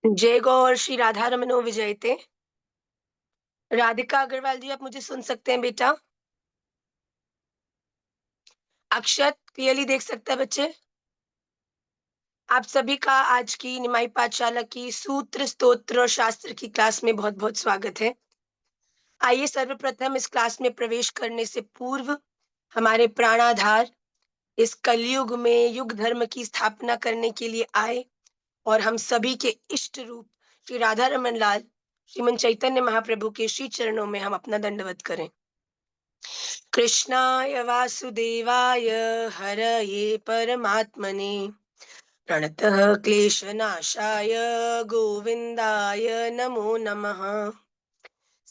जय गौर श्री राधा रमनो विजयते। राधिका अग्रवाल जी, आप मुझे सुन सकते हैं बेटा? अक्षत क्लियरली देख सकता है बच्चे? आप सभी का आज की निमाई पाठशाला की सूत्र स्तोत्र और शास्त्र की क्लास में बहुत बहुत स्वागत है। आइए सर्वप्रथम इस क्लास में प्रवेश करने से पूर्व हमारे प्राणाधार इस कलयुग में युग धर्म की स्थापना करने के लिए आए और हम सभी के इष्ट रूप श्री राधा रमन लाल श्रीमन चैतन्य महाप्रभु के श्री चरणों में हम अपना दंडवत करें। कृष्णाय वासुदेवाय हरये परमात्मने प्रणतः क्लेशनाशाय गोविन्दाय नमो नमः।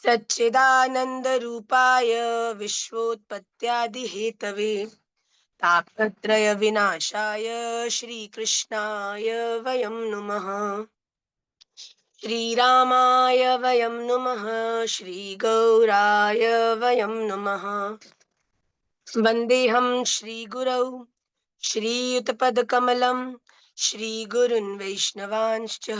सच्चिदानन्दरूपाय विश्वोत्पत्त्यादिहेतवे तापत्रयविनाशाय श्रीकृष्णाय वयं नुमः। श्रीरामाय वयं नुमः, श्रीगौराय वयं नुमः। वन्देऽहं श्रीगुरौ श्रीयुतपदकमलं श्रीगुरून् वैष्णवांश्च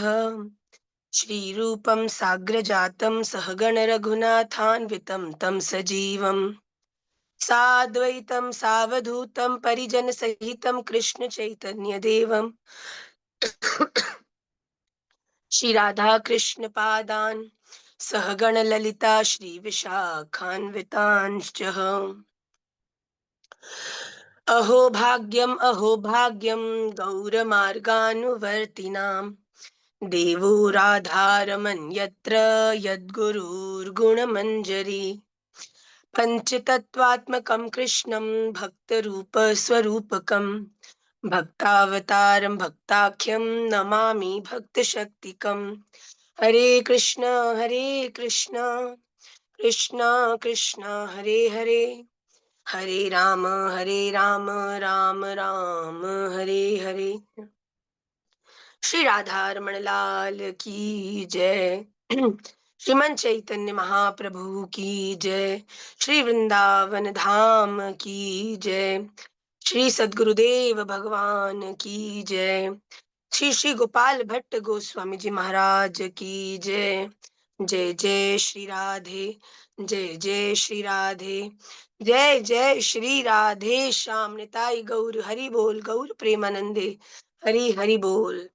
श्रीरूपं साग्रजातं सहगण रघुनाथान्वितं तं सजीवं साद्वैतं सावधूतं परिजनसहितं कृष्ण चैतन्यदेवं श्री राधा कृष्ण पादान् सहगण ललिता श्री विशाखान्वितांश्च। अहो भाग्यं गौरमार्गानुवर्तिनां देवो राधारमण यत्र यद्गुरुर्गुणमञ्जरी पञ्चतत्त्वात्मकं कृष्णं भक्तरूपस्वरूपकं भक्तावतारं भक्ताख्यं नमामि भक्तशक्तिकम्। हरे कृष्ण कृष्ण कृष्ण हरे हरे, हरे राम राम राम हरे हरे। श्री राधा रमण लाल की जय। श्रीमन चैतन्य महाप्रभु की जय। श्री वृंदावन धाम की जय। श्री सद्गुरुदेव भगवान की जय। श्री श्री गोपाल भट्ट गोस्वामी जी महाराज की जय। जय जय श्री राधे, जय जय श्री राधे, जय जय श्री राधे श्याम निताई गौर हरि बोल, गौर प्रेमानंदे हरि हरि बोल।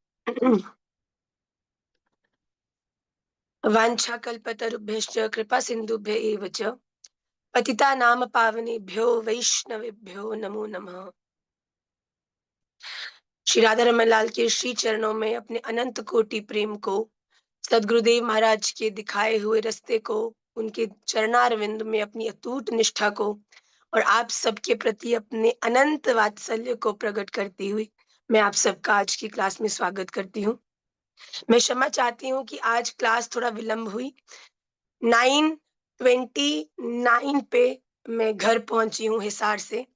वाञ्छाकल्पतरुभ्यश्च कृपा सिन्धुभ्य एव च पतितानां पावनेभ्यो वैष्णवेभ्यो नमो नमः। श्री राधा रमन लाल के श्री चरणों में अपने अनंत कोटि प्रेम को, सद्गुरुदेव महाराज के दिखाए हुए रास्ते को, उनके चरणारविंद में अपनी अटूट निष्ठा को और आप सबके प्रति अपने अनंत वात्सल्य को प्रकट करती हुई मैं आप सबका आज की क्लास में स्वागत करती हूँ। मैं क्षमा चाहती हूँ कि आज क्लास थोड़ा विलंब हुई। 9:29 पे मैं घर पहुंची हूँ हिसार से।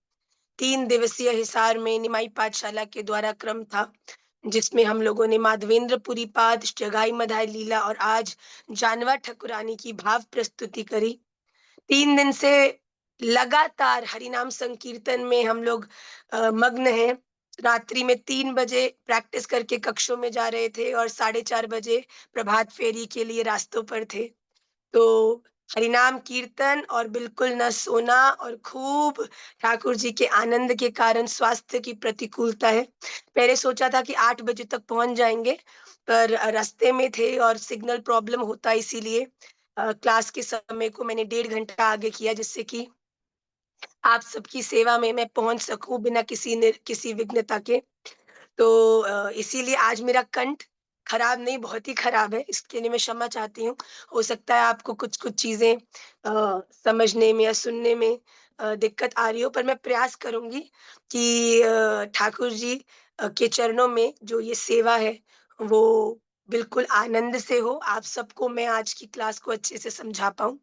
3 दिवसीय हिसार में निमाई पाठशाला के द्वारा क्रम था, जिसमें हम लोगों ने माधवेंद्रपुरी पाद, जगाई मधाई लीला और आज जानवा ठकुरानी की भाव प्रस्तुति करी। 3 दिन से लगातार हरिनाम संकीर्तन में हम लोग मग्न हैं। रात्रि में 3 बजे प्रैक्टिस करके कक्षों में जा रहे थे और 4:30 बजे प्रभात फेरी के लिए रास्तों पर थे। तो हरिनाम कीर्तन और बिल्कुल न सोना और खूब ठाकुर जी के आनंद के कारण स्वास्थ्य की प्रतिकूलता है। पहले सोचा था कि 8 बजे तक पहुंच जाएंगे, पर रास्ते में थे और सिग्नल प्रॉब्लम होता, इसीलिए क्लास के समय को मैंने 1.5 घंटा आगे किया, जिससे कि आप सबकी सेवा में मैं पहुंच सकूं बिना किसी विघ्नता के। तो इसीलिए आज मेरा कंठ खराब नहीं, बहुत ही खराब है, इसके लिए मैं क्षमा चाहती हूँ। हो सकता है आपको कुछ-कुछ चीज़ें समझने में या सुनने में दिक्कत आ रही हो, पर मैं प्रयास करूँगी कि ठाकुर जी के चरणों में जो ये सेवा है, वो बिल्कुल आनंद से हो। आप सबको मैं आज की क्लास को अच्छे से समझा पाऊँ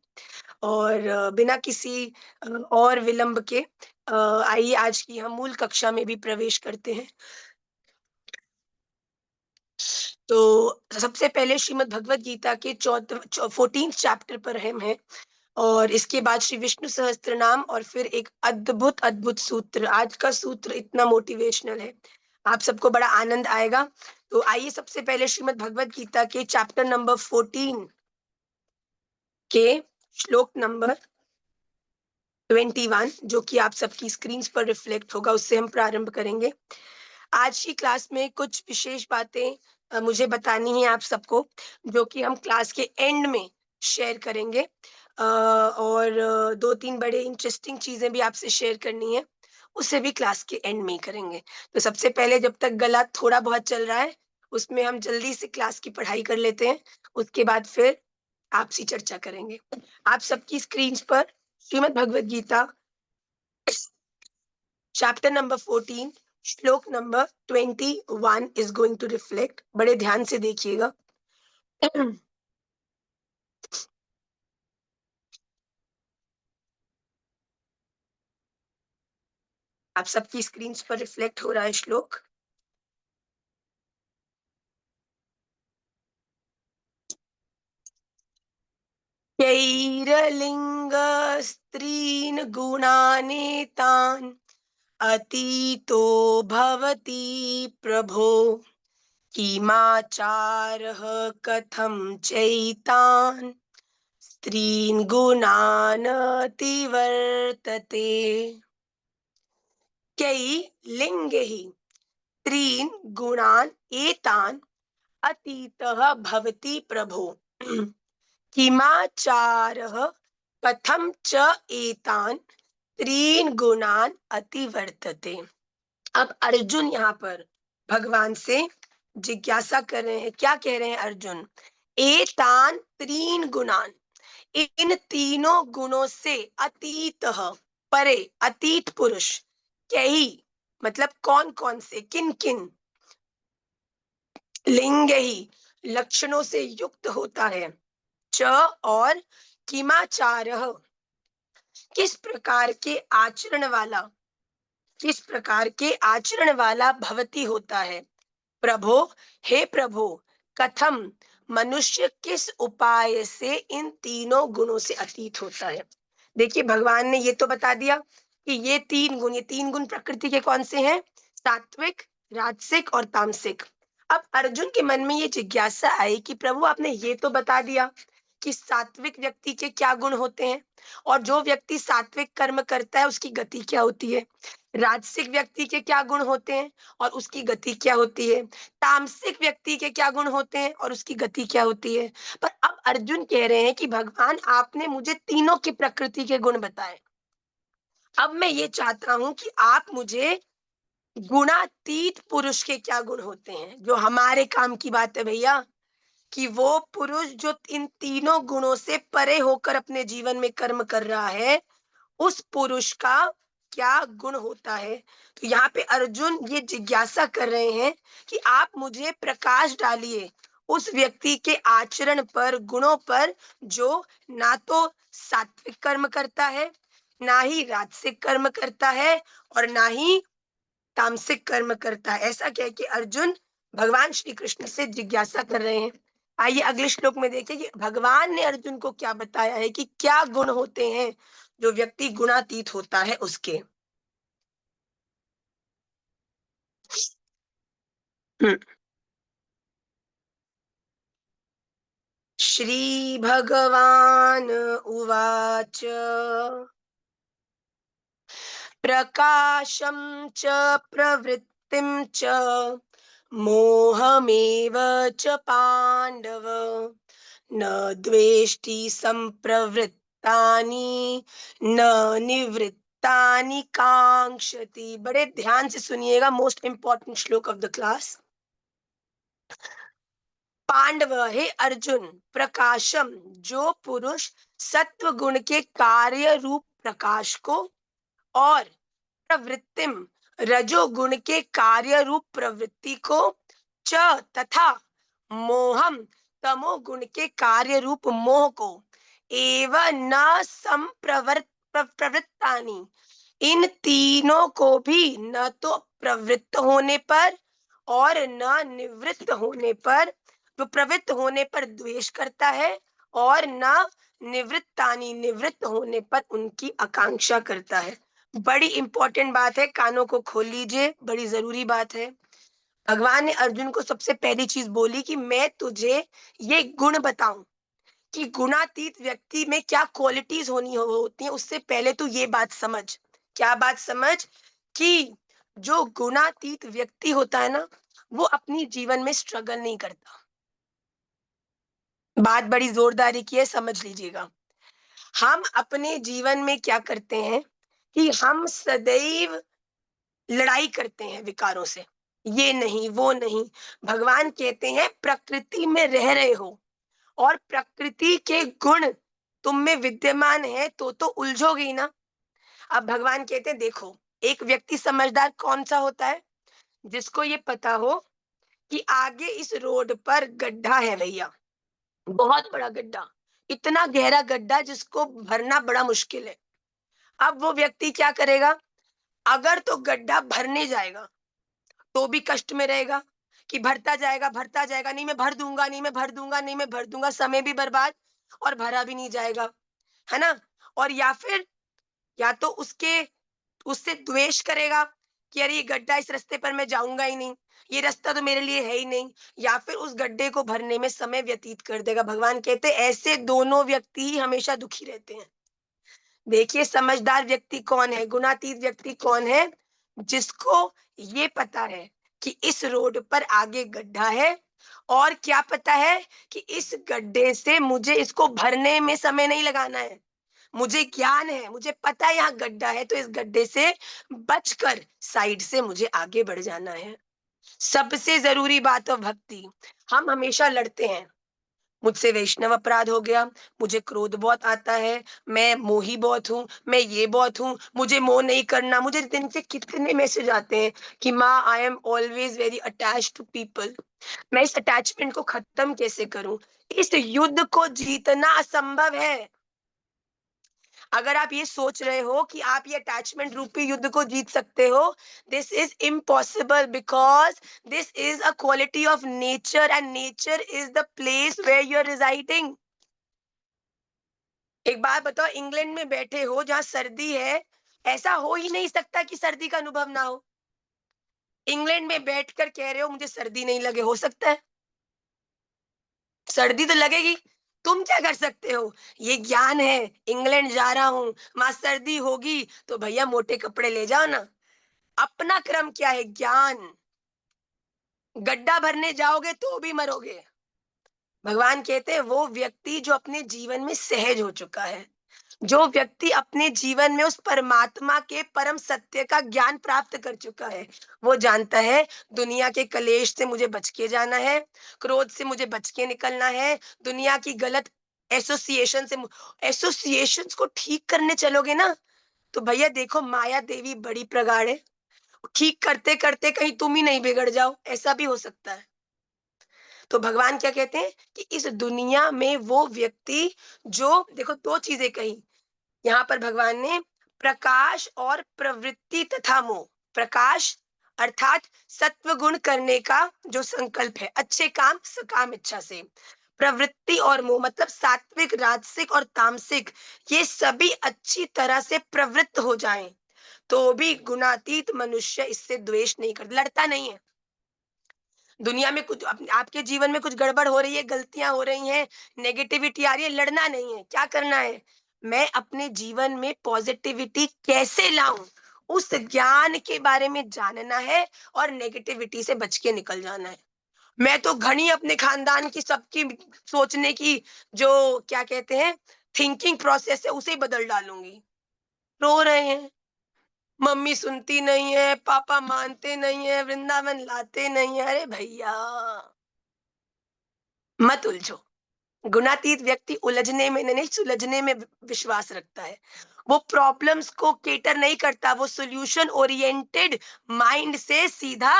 और बिना किसी और विलंब के आइए आज की हम मूल कक्षा में भी प्रवेश करते हैं। तो सबसे पहले श्रीमद् भगवत गीता के 14th चैप्टर पर हम हैं और इसके बाद श्री विष्णु सहस्त्र नाम और फिर एक अद्भुत अद्भुत सूत्र। आज का सूत्र इतना मोटिवेशनल है, आप सबको बड़ा आनंद आएगा। तो आइए सबसे पहले श्रीमद् भगवत गीता के चैप्टर नंबर 14 के श्लोक नंबर 21, जो कि आप सबकी स्क्रीन्स पर रिफ्लेक्ट होगा, उससे हम प्रारंभ करेंगे। आज की क्लास में कुछ विशेष बातें मुझे बतानी है आप सबको, जो कि हम क्लास के एंड में शेयर करेंगे। और 2-3 बड़े इंटरेस्टिंग चीज़ें भी आपसे शेयर करनी है, उसे भी क्लास के एंड में ही करेंगे। तो सबसे पहले जब तक गला थोड़ा बहुत चल रहा है, उसमें हम जल्दी से क्लास की पढ़ाई कर लेते हैं, उसके बाद फिर आपसी चर्चा करेंगे। आप सबकी स्क्रीन्स पर श्रीमद् भगवद गीता चैप्टर नंबर 14 श्लोक नंबर 21 इज गोइंग टू रिफ्लेक्ट। बड़े ध्यान से देखिएगा। आप सबकी स्क्रीन्स पर रिफ्लेक्ट हो रहा है श्लोक। कैरलिंग स्त्रीन गुणानेतान् अतीतो भवति प्रभो किमाचारः कथं चैतान् स्त्रीन् गुणानतिवर्तते। कै लिङ्गैः त्रीन् गुणान् एतान् अतीतः भवति प्रभो किमाचारः कथं च एतान् त्रीन् गुणान् अतिवर्तते। अब अर्जुन यहाँ पर भगवान से जिज्ञासा कर रहे हैं। क्या कह रहे हैं अर्जुन? एतान त्रीन गुणान, इन तीनों गुणों से अतीत, परे, अतीत पुरुष, यही मतलब कौन कौन से, किन किन, लिंग ही, लक्षणों से युक्त होता है, च और किमाचार, किस प्रकार के आचरण वाला, किस प्रकार के आचरण वाला भवती होता है। प्रभो, हे प्रभु, कथम, मनुष्य किस उपाय से इन तीनों गुणों से अतीत होता है। देखिए भगवान ने ये तो बता दिया कि ये तीन गुण प्रकृति के कौन से हैं? सात्विक, राजसिक और तामसिक। अब अर्जुन के मन में ये जिज्ञासा आई कि प्रभु आपने ये तो बता दिया कि सात्विक व्यक्ति के क्या गुण होते हैं, और जो व्यक्ति सात्विक कर्म करता है उसकी गति क्या होती है। राजसिक व्यक्ति के क्या गुण होते हैं और उसकी गति क्या होती है। तामसिक व्यक्ति के क्या गुण होते हैं और उसकी गति क्या होती है। पर अब अर्जुन कह रहे हैं कि भगवान आपने मुझे तीनों की प्रकृति के गुण बताए, अब मैं ये चाहता हूं कि आप मुझे गुणातीत पुरुष के क्या गुण होते हैं। जो हमारे काम की बात है भैया, कि वो पुरुष जो इन तीनों गुणों से परे होकर अपने जीवन में कर्म कर रहा है, उस पुरुष का क्या गुण होता है। तो यहाँ पे अर्जुन ये जिज्ञासा कर रहे हैं कि आप मुझे प्रकाश डालिए उस व्यक्ति के आचरण पर, गुणों पर, जो ना तो सात्विक कर्म करता है, ना ही राजसिक कर्म करता है, और ना ही तामसिक कर्म करता है। ऐसा कह के अर्जुन भगवान श्री कृष्ण से जिज्ञासा कर रहे हैं। आइए अगले श्लोक में देखिए कि भगवान ने अर्जुन को क्या बताया है कि क्या गुण होते हैं जो व्यक्ति गुणातीत होता है उसके। हम्म। श्री भगवान उवाच प्रकाशं च प्रवृत्तिं च मोहमेव च पांडव न द्वेष्टि संप्रवृत्तानि न निवृत्तानि कांक्षति। बड़े ध्यान से सुनिएगा, मोस्ट इंपॉर्टेंट श्लोक ऑफ द क्लास। पांडव, हे अर्जुन, प्रकाशम, जो पुरुष सत्व गुण के कार्य रूप प्रकाश को और प्रवृत्तिम, रजोगुण के कार्य रूप प्रवृत्ति को, च तथा मोहम, तमोगुण के कार्य रूप मोह को, एवं न प्रवृत्तानि, इन तीनों को भी न तो प्रवृत्त होने पर और न निवृत्त होने पर, जो प्रवृत्त होने पर द्वेष करता है और न निवृत्तानि, निवृत्त होने पर उनकी आकांक्षा करता है। बड़ी इंपॉर्टेंट बात है, कानों को खोल लीजिए, बड़ी जरूरी बात है। भगवान ने अर्जुन को सबसे पहली चीज बोली कि मैं तुझे ये गुण बताऊं कि गुणातीत व्यक्ति में क्या क्वालिटीज होती हैं। उससे पहले तू ये बात समझ। क्या बात समझ? कि जो गुणातीत व्यक्ति होता है ना, वो अपनी जीवन में स्ट्रगल नहीं करता। बात बड़ी जोरदारी की है, समझ लीजिएगा। हम अपने जीवन में क्या करते हैं कि हम सदैव लड़ाई करते हैं विकारों से, ये नहीं वो नहीं। भगवान कहते हैं प्रकृति में रह रहे हो और प्रकृति के गुण तुम में विद्यमान है तो उलझोगे ही ना। अब भगवान कहते हैं देखो, एक व्यक्ति समझदार कौन सा होता है? जिसको ये पता हो कि आगे इस रोड पर गड्ढा है भैया, बहुत बड़ा गड्ढा, इतना गहरा गड्ढा जिसको भरना बड़ा मुश्किल है। अब वो व्यक्ति क्या करेगा? अगर तो गड्ढा भरने जाएगा तो भी कष्ट में रहेगा कि भरता जाएगा, नहीं मैं भर दूंगा, नहीं मैं भर दूंगा, नहीं मैं भर दूंगा, समय भी बर्बाद और भरा भी नहीं जाएगा, है ना। और या फिर या तो उससे द्वेष करेगा कि अरे ये गड्ढा, इस रास्ते पर मैं जाऊंगा ही नहीं, ये रास्ता तो मेरे लिए है ही नहीं। या फिर उस गड्ढे को भरने में समय व्यतीत कर देगा। भगवान कहते हैं ऐसे दोनों व्यक्ति ही हमेशा दुखी रहते हैं। देखिए समझदार व्यक्ति कौन है, गुणातीत व्यक्ति कौन है? जिसको ये पता है कि इस रोड पर आगे गड्ढा है और क्या पता है कि इस गड्ढे से मुझे इसको भरने में समय नहीं लगाना है। मुझे ज्ञान है, मुझे पता है यहाँ गड्ढा है, तो इस गड्ढे से बचकर साइड से मुझे आगे बढ़ जाना है। सबसे जरूरी बात है भक्ति। हम हमेशा लड़ते हैं, मुझसे वैष्णव अपराध हो गया, मुझे क्रोध बहुत आता है, मैं मोही बहुत हूँ, मैं ये बहुत हूँ, मुझे मोह नहीं करना। मुझे दिन से कितने मैसेज आते हैं कि माँ I am always very attached to people. मैं इस अटैचमेंट को खत्म कैसे करूं? इस युद्ध को जीतना असंभव है। अगर आप ये सोच रहे हो कि आप ये अटैचमेंट रूपी युद्ध को जीत सकते हो, this is impossible, because this is a quality of nature and nature is the place where you are residing. एक बात बताओ, इंग्लैंड में बैठे हो जहां सर्दी है, ऐसा हो ही नहीं सकता कि सर्दी का अनुभव ना हो। इंग्लैंड में बैठकर कह रहे हो मुझे सर्दी नहीं लगे, हो सकता है? सर्दी तो लगेगी। तुम क्या कर सकते हो? ये ज्ञान है। इंग्लैंड जा रहा हूं, वहां सर्दी होगी, तो भैया मोटे कपड़े ले जाओ ना। अपना क्रम क्या है? ज्ञान। गड्ढा भरने जाओगे तो भी मरोगे। भगवान कहते हैं वो व्यक्ति जो अपने जीवन में सहज हो चुका है, जो व्यक्ति अपने जीवन में उस परमात्मा के परम सत्य का ज्ञान प्राप्त कर चुका है, वो जानता है दुनिया के कलेश से मुझे बच के जाना है, क्रोध से मुझे बच के निकलना है, दुनिया की गलत एसोसिएशन से एसोसिएशंस को ठीक करने चलोगे ना, तो भैया देखो माया देवी बड़ी प्रगाढ़ है। ठीक करते करते कहीं तुम ही नहीं बिगड़ जाओ, ऐसा भी हो सकता है। तो भगवान क्या कहते हैं कि इस दुनिया में वो व्यक्ति जो, देखो दो चीजें कही यहाँ पर भगवान ने, प्रकाश और प्रवृत्ति तथा मोह। प्रकाश अर्थात सत्व गुण करने का जो संकल्प है, अच्छे काम सकाम इच्छा से। प्रवृत्ति और मोह मतलब सात्विक, राजसिक और तामसिक, ये सभी अच्छी तरह से प्रवृत्त हो जाएं तो भी गुणातीत मनुष्य इससे द्वेष नहीं करता, लड़ता नहीं है। दुनिया में कुछ आपके जीवन में कुछ गड़बड़ हो रही है, गलतियां हो रही हैं, नेगेटिविटी आ रही है, लड़ना नहीं है। क्या करना है? मैं अपने जीवन में पॉजिटिविटी कैसे लाऊं, उस ज्ञान के बारे में जानना है और नेगेटिविटी से बच के निकल जाना है। मैं तो घनी अपने खानदान की सबकी सोचने की जो क्या कहते हैं थिंकिंग प्रोसेस है उसे ही बदल डालूंगी। रो रहे हैं, मम्मी सुनती नहीं है, पापा मानते नहीं है, वृंदावन लाते नहीं है। अरे भैया मत उलझो। गुणातीत व्यक्ति उलझने में नहीं, सुलझने में विश्वास रखता है। वो प्रॉब्लम्स को केटर नहीं करता, वो सॉल्यूशन ओरिएंटेड माइंड से सीधा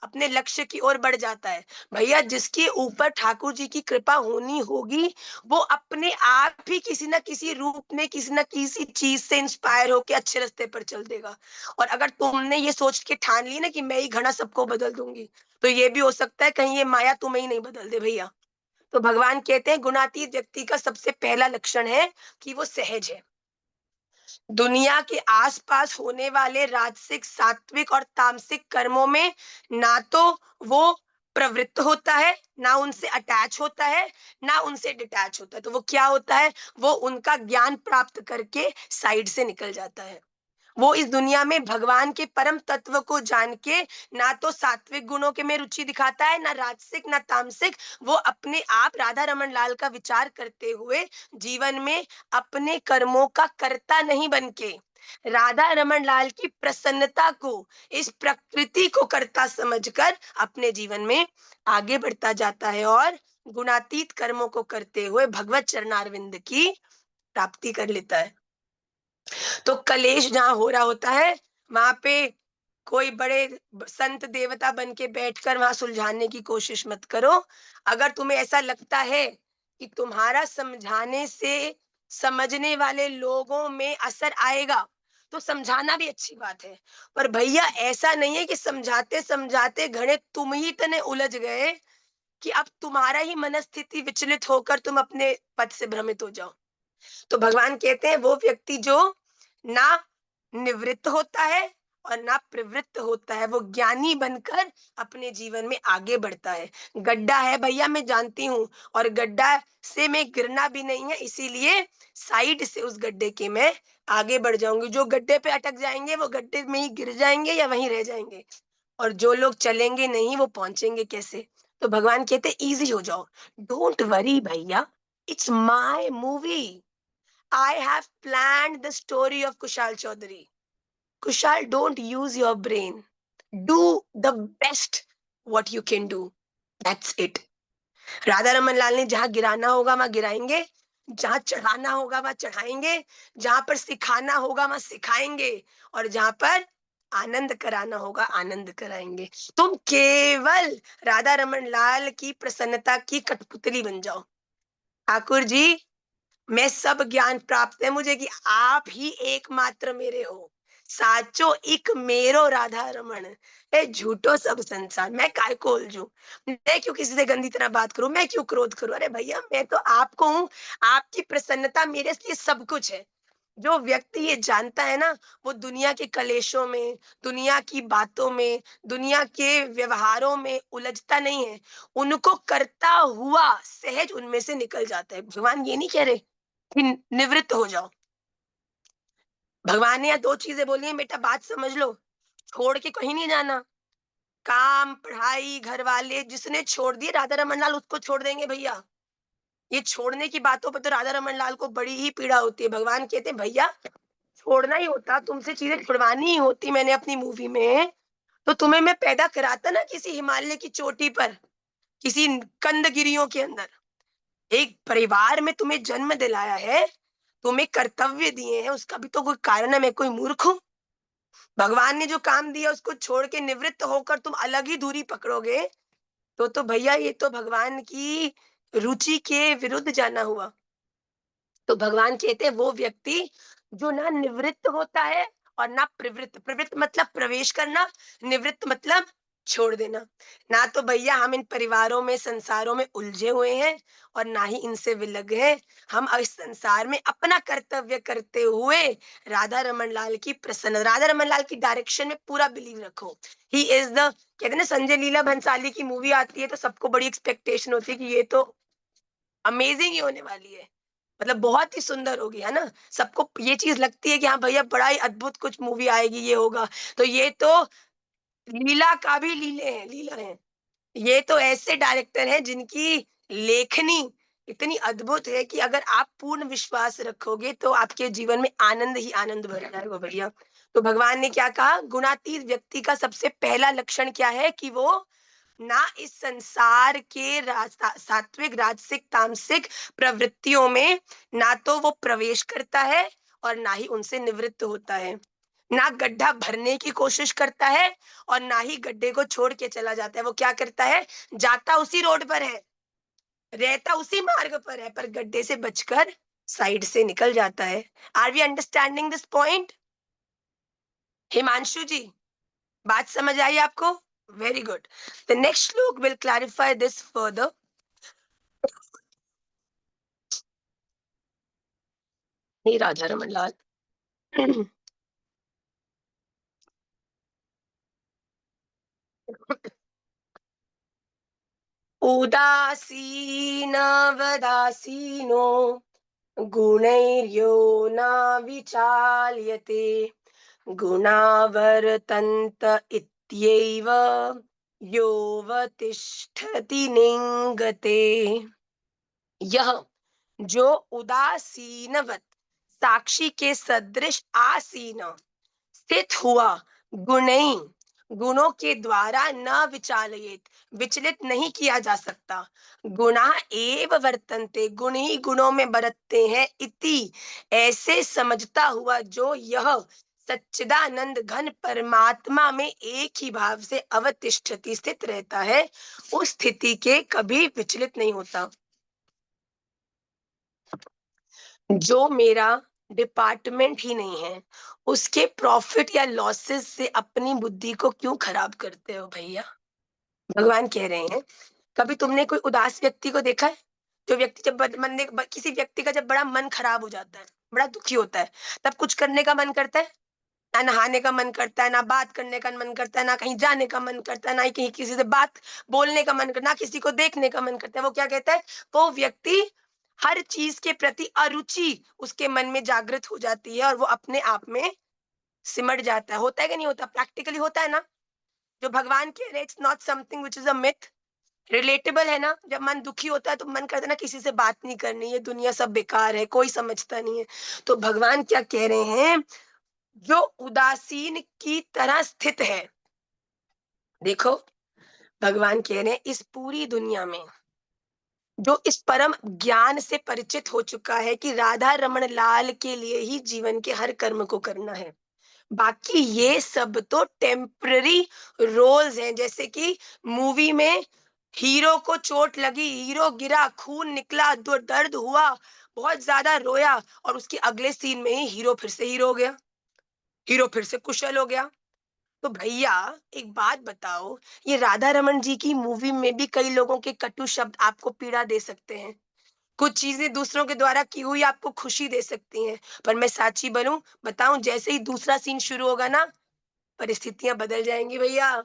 अपने लक्ष्य की ओर बढ़ जाता है। भैया जिसके ऊपर ठाकुर जी की कृपा होनी होगी, वो अपने आप ही किसी ना किसी रूप में किसी ना किसी चीज से इंस्पायर होकर अच्छे रास्ते पर चल देगा। और अगर तुमने ये सोच के ठान ली ना कि मैं ही घड़ा सबको बदल दूंगी, तो ये भी हो सकता है कहीं ये माया तुम्हें ही नहीं बदल दे भैया। तो भगवान कहते हैं गुणातीत व्यक्ति का सबसे पहला लक्षण है कि वो सहज है। दुनिया के आसपास होने वाले राजसिक, सात्विक और तामसिक कर्मों में ना तो वो प्रवृत्त होता है, ना उनसे अटैच होता है, ना उनसे डिटैच होता है। तो वो क्या होता है? वो उनका ज्ञान प्राप्त करके साइड से निकल जाता है। वो इस दुनिया में भगवान के परम तत्व को जान के ना तो सात्विक गुणों के में रुचि दिखाता है, ना राजसिक, ना तामसिक। वो अपने आप राधा रमन लाल का विचार करते हुए जीवन में अपने कर्मों का कर्ता नहीं बनके राधा रमन लाल की प्रसन्नता को, इस प्रकृति को कर्ता समझकर अपने जीवन में आगे बढ़ता जाता है और गुणातीत कर्मों को करते हुए भगवत चरणारविंद की प्राप्ति कर लेता है। तो कलेश जहाँ हो रहा होता है, वहाँ पे कोई बड़े संत देवता बन के बैठकर वहाँ सुलझाने की कोशिश मत करो। अगर तुम्हें ऐसा लगता है कि तुम्हारा समझाने से समझने वाले लोगों में असर आएगा, तो समझाना भी अच्छी बात है। पर भैया ऐसा नहीं है कि समझाते-समझाते घणे तुम ही इतने उलझ गए कि अब तुम्हारा ही मनस्थिति विचलित होकर तुम अपने पद से भ्रमित हो जाओ। तो भगवान कहते हैं वो व्यक्ति जो ना निवृत्त होता है और ना प्रवृत्त होता है, वो ज्ञानी बनकर अपने जीवन में आगे बढ़ता है। गड्ढा है भैया, मैं जानती हूँ, और गड्ढा से मैं गिरना भी नहीं है, इसीलिए साइड से उस गड्ढे के मैं आगे बढ़ जाऊंगी। जो गड्ढे पे अटक जाएंगे वो गड्ढे में ही गिर जाएंगे या वहीं रह जाएंगे, और जो लोग चलेंगे नहीं वो पहुंचेंगे कैसे? तो भगवान कहते इजी हो जाओ, डोंट वरी भैया, it's my movie. I have planned the story of Kushal Chaudhary. Kushal, don't use your brain. Do the best what you can do. That's it. Radha Raman Lal ने जहां गिराना होगा वहां गिराएंगे, जहां चढ़ाना होगा वहां चढ़ाएंगे, जहां पर सिखाना होगा वहां सिखाएंगे, और जहां पर आनंद कराना होगा आनंद कराएंगे। तुम केवल राधा रमन लाल की प्रसन्नता की कठपुतली बन जाओ। ठाकुर जी, मैं सब ज्ञान प्राप्त है मुझे कि आप ही एकमात्र मेरे हो। साचो इक मेरो राधा रमन, ए झूठो सब संसार। मैं काय को उलझू, मैं क्यों किसी से गंदी तरह बात करूं, मैं क्यों क्रोध करूं? अरे भैया, मैं तो आपको हूं, आपकी प्रसन्नता मेरे लिए सब कुछ है। जो व्यक्ति ये जानता है ना, वो दुनिया के कलेशों में, दुनिया की बातों में, दुनिया के व्यवहारों में उलझता नहीं है। उनको करता हुआ सहज उनमें से निकल जाता है। भगवान ये नहीं कह रहे कि निवृत्त हो जाओ। भगवान ने यहाँ 2 चीज़ें बोली हैं, बेटा बात समझ लो। छोड़ के कहीं नहीं जाना। काम, पढ़ाई, घरवाले जिसने छोड़ दिए, राधा रमन लाल उसको छोड़ देंगे भैया। ये छोड़ने की बातों पे तो राधा रमन लाल को बड़ी ही पीड़ा होती है। भगवान कहते हैं भैया, छोड़ना ही होता, तुमसे चीज़ें छुड़वानी ही होती मैंने अपनी मूवी में, तो तुम्हें मैं पैदा कराता ना किसी हिमालय की चोटी पर, किसी कंदगिरियों के अंदर। एक परिवार में तुम्हें जन्म दिलाया है, तुम्हें कर्तव्य दिए हैं, उसका भी तो कोई कारण है। मैं कोई मूर्ख हूँ? भगवान ने जो काम दिया उसको छोड़ के निवृत्त होकर तुम अलग ही दूरी पकड़ोगे, तो भैया ये तो भगवान की रुचि के विरुद्ध जाना हुआ। तो भगवान कहते हैं वो व्यक्ति जो ना निवृत्त होता है और ना प्रवृत्त। प्रवृत्त मतलब प्रवेश करना, निवृत्त मतलब छोड़ देना। ना तो भैया हम इन परिवारों में, संसारों में उलझे हुए हैं, और ना ही इनसे विलग हैं। हम इस संसार में अपना कर्तव्य करते हुए राधा रमन लाल की प्रसन्न, राधा रमन लाल की डायरेक्शन में पूरा बिलीव रखो। ही इज द, कहते हैं ना, संजय लीला भंसाली की मूवी आती है तो सबको बड़ी एक्सपेक्टेशन होती है कि ये तो अमेजिंग ही होने वाली है, मतलब बहुत ही सुंदर होगी, है ना? सबको ये चीज़ लगती है कि हाँ भैया बड़ा ही अद्भुत कुछ मूवी आएगी, ये होगा। तो ये तो लीला का भी लीले हैं, लीला है। ये तो ऐसे डायरेक्टर हैं जिनकी लेखनी इतनी अद्भुत है कि अगर आप पूर्ण विश्वास रखोगे तो आपके जीवन में आनंद ही आनंद भर जाएगा भैया। तो भगवान ने क्या कहा? गुणातीत व्यक्ति का सबसे पहला लक्षण क्या है कि वो ना इस संसार के सात्विक, राजसिक, तामसिक प्रवृत्तियों में ना तो वो प्रवेश करता है और ना ही उनसे निवृत्त होता है। ना गड्ढा भरने की कोशिश करता है और ना ही गड्ढे को छोड़ के चला जाता है। वो क्या करता है? जाता उसी रोड पर है, रहता उसी मार्ग पर है, पर गड्ढे से बचकर साइड से निकल जाता है। Are we understanding this point? Himanshu ji, बात समझ आई आपको? Very good. The next shloka will clarify this further. हे राधा रमन लाल, उदासीनवदासीनो गुणैर्यो न विचाल्यते गुणावर्तन्त इत्येव योऽवतिष्ठति निङ्गते। यह जो उदासीनवत साक्षी के सदृश आसीन स्थित हुआ गुणई गुणों के द्वारा न विचालयेत विचलित नहीं किया जा सकता गुणा एव वर्तन्ते गुण ही गुणों में बरतते हैं इति ऐसे समझता हुआ जो यह सच्चिदानंद घन परमात्मा में एक ही भाव से अवतिष्ठति स्थित रहता है उस स्थिति के कभी विचलित नहीं होता। जो मेरा डिपार्टमेंट ही नहीं है उसके प्रॉफिट या लॉसेस से अपनी बुद्धि को क्यों खराब करते हो भैया। भगवान कह रहे हैं कभी तुमने कोई उदास व्यक्ति को देखा है? जो व्यक्ति जब किसी व्यक्ति का जब बड़ा मन खराब हो जाता है बड़ा दुखी होता है तब कुछ करने का मन करता है ना नहाने का मन करता है ना बात करने का मन करता है ना कहीं जाने का मन करता है ना ही कहीं किसी से बात बोलने का मन करता ना किसी को देखने का मन करता है। वो क्या कहता है वो व्यक्ति हर चीज के प्रति अरुचि उसके मन में जागृत हो जाती है और वो अपने आप में सिमट जाता है। होता है कि नहीं होता? प्रैक्टिकली होता है ना? जो भगवान कह रहे it's not something which is a myth, relatable है ना। जब मन दुखी होता है तो मन करता है ना किसी से बात नहीं करनी, ये दुनिया सब बेकार है, कोई समझता नहीं है। तो भगवान क्या कह रहे हैं, जो उदासीन की तरह स्थित है। देखो भगवान कह रहे हैं इस पूरी दुनिया में जो इस परम ज्ञान से परिचित हो चुका है कि राधा रमन लाल के लिए ही जीवन के हर कर्म को करना है, बाकी ये सब तो टेम्पररी रोल्स हैं। जैसे कि मूवी में हीरो को चोट लगी, हीरो गिरा, खून निकला, दर्द हुआ, बहुत ज्यादा रोया और उसके अगले सीन में ही हीरो फिर से हीरो हो गया, हीरो फिर से कुशल हो गया। तो भैया एक बात बताओ, ये राधा रमन जी की मूवी में भी कई लोगों के कटु शब्द आपको पीड़ा दे सकते हैं, कुछ चीजें दूसरों के द्वारा की हुई आपको खुशी दे सकती हैं, पर मैं साची बनूं बताऊं, जैसे ही दूसरा सीन शुरू होगा ना परिस्थितियां बदल जाएंगी भैया।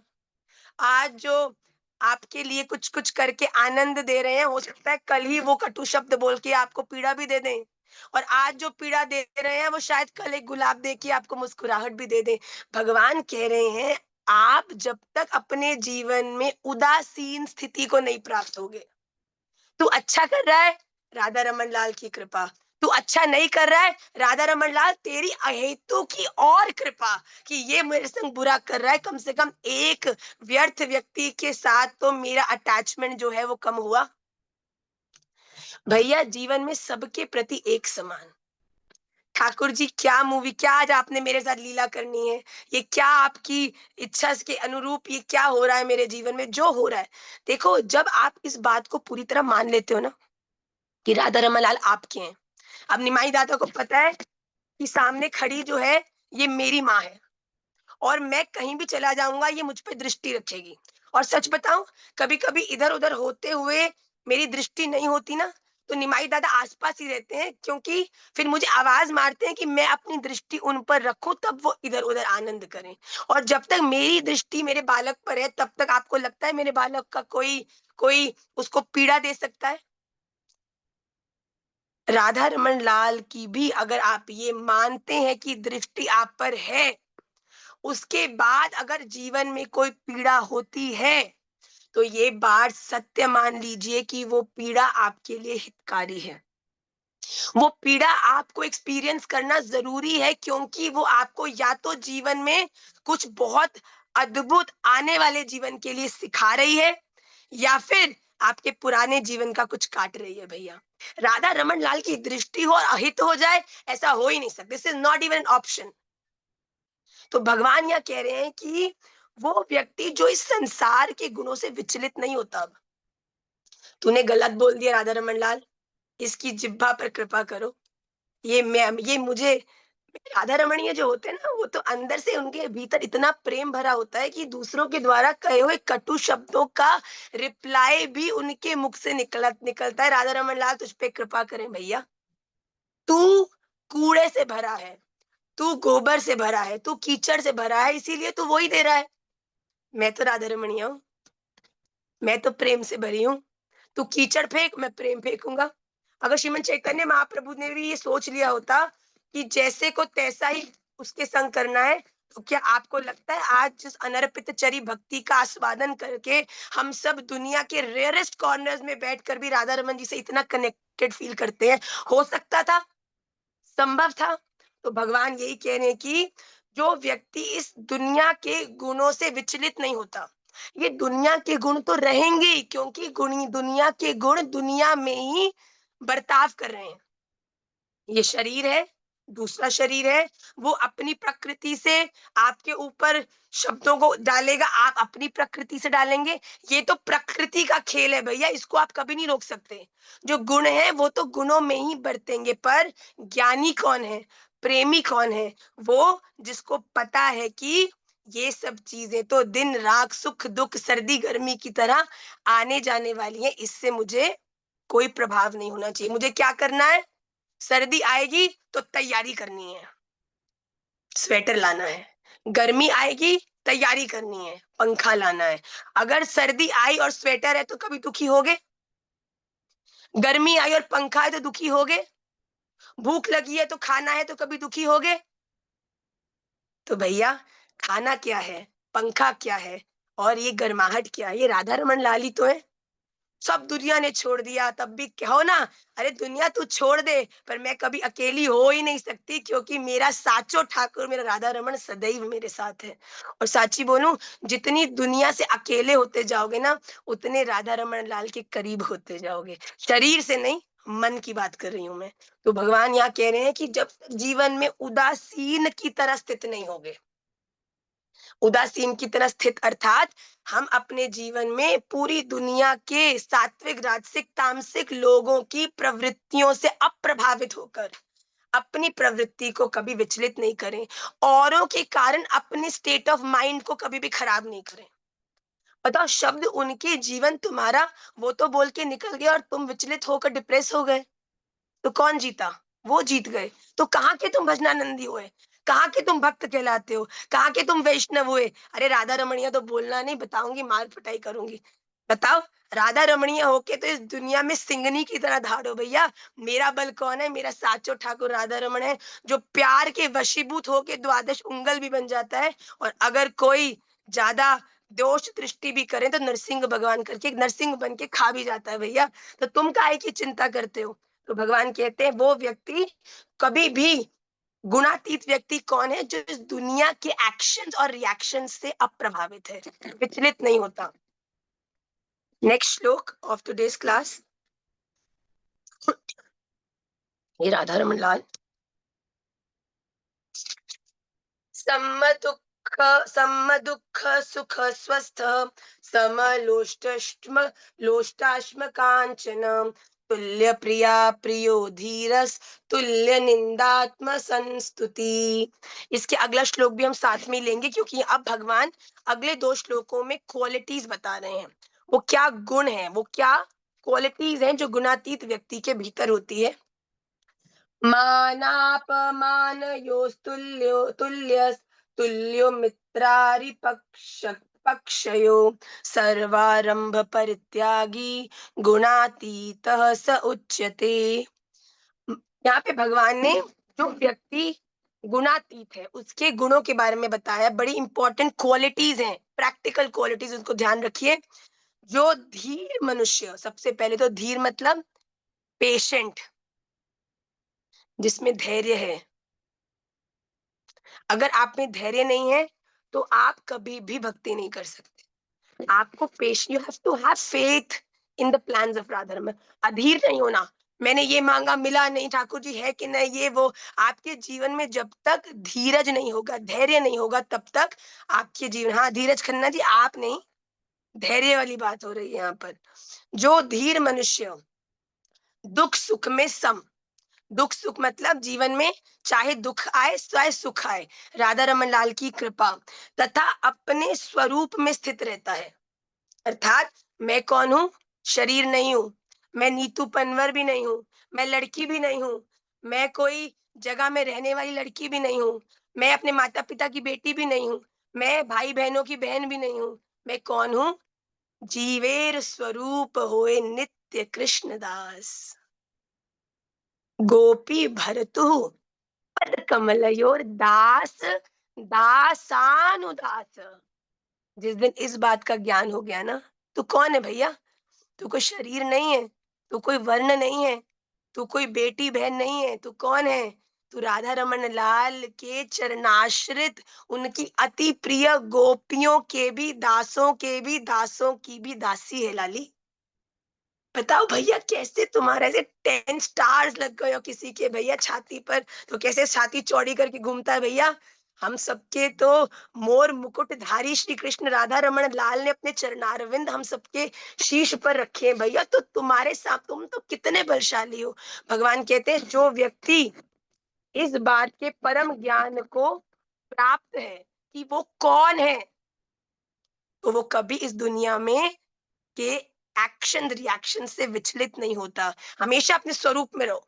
आज जो आपके लिए कुछ कुछ करके आनंद दे रहे हैं, हो सकता है कल ही वो कटु शब्द बोल के आपको पीड़ा भी दे दें, और आज जो पीड़ा दे रहे हैं वो शायद कल एक गुलाब दे के आपको मुस्कुराहट भी दे दें। भगवान कह रहे हैं आप जब तक अपने जीवन में उदासीन स्थिति को नहीं प्राप्त होगे, तू अच्छा कर रहा है राधा रमन लाल की कृपा, तू अच्छा नहीं कर रहा है राधा रमन लाल तेरी अहेतु की और कृपा कि ये मेरे संग बुरा कर रहा है, कम से कम एक व्यर्थ व्यक्ति के साथ तो मेरा अटैचमेंट जो है वो कम हुआ। भैया जीवन में सबके प्रति एक समान। ठाकुर जी क्या मूवी, क्या आज आपने मेरे साथ लीला करनी है, ये क्या आपकी इच्छा के अनुरूप ये क्या हो रहा है मेरे जीवन में जो हो रहा है। देखो जब आप इस बात को पूरी तरह मान लेते हो ना कि राधा रमन लाल आपके हैं। अब निमाई दादा को पता है कि सामने खड़ी जो है ये मेरी माँ है और मैं कहीं भी चला जाऊंगा ये मुझ पे दृष्टि रखेगी। और सच बताऊं कभी कभी इधर उधर होते हुए मेरी दृष्टि नहीं होती ना, तो निमाई दादा आसपास ही रहते हैं, क्योंकि फिर मुझे आवाज मारते हैं कि मैं अपनी दृष्टि उन पर रखूं तब वो इधर उधर आनंद करें। और जब तक मेरी दृष्टि मेरे बालक पर है तब तक आपको लगता है मेरे बालक का कोई कोई उसको पीड़ा दे सकता है? राधा रमन लाल की भी अगर आप ये मानते हैं कि दृष्टि आप पर है, उसके बाद अगर जीवन में कोई पीड़ा होती है तो ये बात सत्य मान लीजिए कि वो पीड़ा आपके लिए हितकारी है। वो पीड़ा आपको एक्सपीरियंस करना जरूरी है, क्योंकि वो आपको या तो जीवन में कुछ बहुत अद्भुत आने वाले जीवन के लिए सिखा रही है, या फिर आपके पुराने जीवन का कुछ काट रही है भैया। राधा रमन लाल की दृष्टि हो और अहित हो जाए, ऐसा हो ही नहीं सकता, this is not even an option. तो भगवान यह कह रहे हैं कि वो व्यक्ति जो इस संसार के गुणों से विचलित नहीं होता। अब तूने गलत बोल दिया राधा रमन लाल, इसकी जिह्वा पर कृपा करो। ये मुझे राधा रमणीय जो होते हैं ना वो तो अंदर से उनके भीतर इतना प्रेम भरा होता है कि दूसरों के द्वारा कहे हुए कटु शब्दों का रिप्लाई भी उनके मुख से निकलता है, राधा रमन लाल तुझ पे कृपा करें भैया, तू कूड़े से भरा है, तू गोबर से भरा है, तू कीचड़ से भरा है, इसीलिए तू वो ही दे रहा है। मैं तो राधा रमणीय हूँ, मैं तो प्रेम से भरी हूँ। तू कीचड़ फेंक, मैं प्रेम फेंकूंगा। अगर श्रीमन चैतन्य महाप्रभु ने भी ये सोच लिया होता कि जैसे को तैसा ही उसके संग करना है, तो क्या आपको लगता है आज जिस अनर्पित चरी भक्ति का आस्वादन करके हम सब दुनिया के रेयरेस्ट कॉर्नर्स में बैठकर भी राधा रमन जी से इतना कनेक्टेड फील करते हैं, हो सकता था, संभव था? तो भगवान यही कह रहे हैं कि जो व्यक्ति इस दुनिया के गुणों से विचलित नहीं होता, ये दुनिया के गुण तो रहेंगे ही, क्योंकि दुनिया के गुण दुनिया में ही बर्ताव कर रहे हैं। ये शरीर है, दूसरा शरीर है, वो अपनी प्रकृति से आपके ऊपर शब्दों को डालेगा, आप अपनी प्रकृति से डालेंगे। ये तो प्रकृति का खेल है भैया, इसको आप कभी नहीं रोक सकते। जो गुण है वो तो गुणों में ही बरतेंगे, पर ज्ञानी कौन है, प्रेमी कौन है? वो जिसको पता है कि ये सब चीजें तो दिन रात, सुख दुख, सर्दी गर्मी की तरह आने जाने वाली है, इससे मुझे कोई प्रभाव नहीं होना चाहिए। मुझे क्या करना है? सर्दी आएगी तो तैयारी करनी है, स्वेटर लाना है। गर्मी आएगी, तैयारी करनी है, पंखा लाना है। अगर सर्दी आई और स्वेटर है तो कभी दुखी होगे? गर्मी आई और पंखा है तो दुखी होगे? भूख लगी है तो खाना है तो कभी दुखी होगे? तो भैया, खाना क्या है, पंखा क्या है और ये गर्माहट क्या है? ये राधा रमन लाल ही तो है। सब दुनिया ने छोड़ दिया तब भी कहो ना, अरे दुनिया तू छोड़ दे, पर मैं कभी अकेली हो ही नहीं सकती, क्योंकि मेरा साचो ठाकुर, मेरा राधा रमन सदैव मेरे साथ है। और साची बोलूं, जितनी दुनिया से अकेले होते जाओगे ना, उतने राधा रमन लाल के करीब होते जाओगे। शरीर से नहीं, मन की बात कर रही हूं मैं। तो भगवान यहाँ कह रहे हैं कि जब तक जीवन में उदासीन की तरह स्थित नहीं होगे, उदासीन की तरह स्थित अर्थात हम अपने जीवन में पूरी दुनिया के सात्विक राजसिक तामसिक लोगों की प्रवृत्तियों से अप्रभावित होकर अपनी प्रवृत्ति को कभी विचलित नहीं करें, औरों के कारण अपने स्टेट ऑफ माइंड को कभी भी खराब नहीं करें। बताओ, शब्द उनके, जीवन तुम्हारा, वो तो बोल के निकल गया और तुम विचलित होकर डिप्रेस हो गए, तो कौन जीता? वो जीत गए। तो कहाँ के तुम भजनानंदी हुए? कहाँ के तुम भक्त कहलाते हो? कहाँ के तुम वैष्णव हुए? अरे राधा रमणिया तो बोलना नहीं, बताऊंगी, मार पिटाई करूंगी। बताओ, राधा रमणीय होके तो इस दुनिया में सिंगनी की तरह धाड़ो भैया। मेरा बल कौन है? मेरा साचो ठाकुर राधा रमण है, जो प्यार के वशीभूत होके द्वादश उंगल भी बन जाता है। और अगर कोई ज्यादा दोष दृष्टि भी करे तो नरसिंह भगवान करके नरसिंह बन के खा भी जाता है भैया। तो तुम काहे की चिंता करते हो? तो भगवान कहते हैं वो व्यक्ति कभी भी, गुणातीत व्यक्ति कौन है? जो इस दुनिया के एक्शंस और रिएक्शंस से अप्रभावित है, विचलित नहीं होता। नेक्स्ट श्लोक ऑफ टुडेज क्लास, ये राधा रमन लाल। सम्म दुःख सुख स्वस्थ समलोष्टाश्म लोष्टाश्म कांचन तुल्य प्रिया प्रियो धीरस तुल्य निंदात्म संस्तुति। इसके अगला श्लोक भी हम साथ में लेंगे, क्योंकि अब भगवान अगले दो श्लोकों में क्वालिटीज बता रहे हैं। वो क्या गुण है, वो क्या क्वालिटीज हैं जो गुणातीत व्यक्ति के भीतर होती है। मानापमानयोस्तुल्यो तुल्यस् तुल्यो मित्रारिपक्ष पक्षयो सर्वारंभ परित्यागी गुणातीतः स उच्यते। यहाँ पे भगवान ने जो व्यक्ति गुणातीत है उसके गुणों के बारे में बताया। बड़ी इंपॉर्टेंट क्वालिटीज हैं, प्रैक्टिकल क्वालिटीज, उनको ध्यान रखिए। जो धीर मनुष्य, सबसे पहले तो धीर मतलब पेशेंट, जिसमें धैर्य है। अगर आप में धैर्य नहीं है तो आप कभी भी भक्ति नहीं कर सकते। आपको you have to have faith in the plans of Radha Raman. अधीर नहीं होना, मैंने ये मांगा मिला नहीं, ठाकुर जी है कि नहीं, ये वो। आपके जीवन में जब तक धीरज नहीं होगा, धैर्य नहीं होगा, तब तक आपके जीवन, हाँ धीरज खन्ना जी आप नहीं, धैर्य वाली बात हो रही है यहाँ पर। जो धीर मनुष्य दुख सुख में सम, दुख सुख मतलब जीवन में चाहे दुख आए चाहे सुख आए, राधा रमन लाल की कृपा तथा अपने स्वरूप में स्थित रहता है। अर्थात मैं कौन हूँ? शरीर नहीं हूँ, मैं नीतू पनवर भी नहीं हूँ, मैं लड़की भी नहीं हूँ, मैं कोई जगह में रहने वाली लड़की भी नहीं हूँ। मैं अपने माता-पिता की बेटी भी नहीं हूँ। मैं भाई-बहनों की बहन भी नहीं हूँ। मैं कौन हूँ? जीवेर स्वरूप होए नित्य कृष्ण दास। गोपी भरतु पद कमलयोर दास दासानुदास। जिस दिन इस बात का ज्ञान हो गया ना, तू कौन है भैया? तू कोई शरीर नहीं है, तू कोई वर्ण नहीं है, तू कोई बेटी-बहन नहीं है, तू कौन है? तू राधा रमन लाल के चरणाश्रित, उनकी अति प्रिय गोपियों के भी दासों के भी दासों की भी दासी है लाली। बताओ भैया कैसे तुम्हारा ऐसे 10 स्टार्स लग गए हो किसी के भैया छाती पर, तो कैसे छाती चौड़ी करके घूमता है भैया। हम सबके तो मोर मुकुटधारी श्री कृष्ण राधा रमण लाल ने अपने चरणारविंद हम सबके शीश पर रखे हैं भैया। तो तुम्हारे साथ तुम तो कितने बलशाली हो। भगवान कहते हैं जो व्यक्ति इस बात के परम ज्ञान को प्राप्त है कि वो कौन है, तो वो कभी इस दुनिया में के एक्शन रिएक्शन से विचलित नहीं होता। हमेशा अपने स्वरूप में रहो।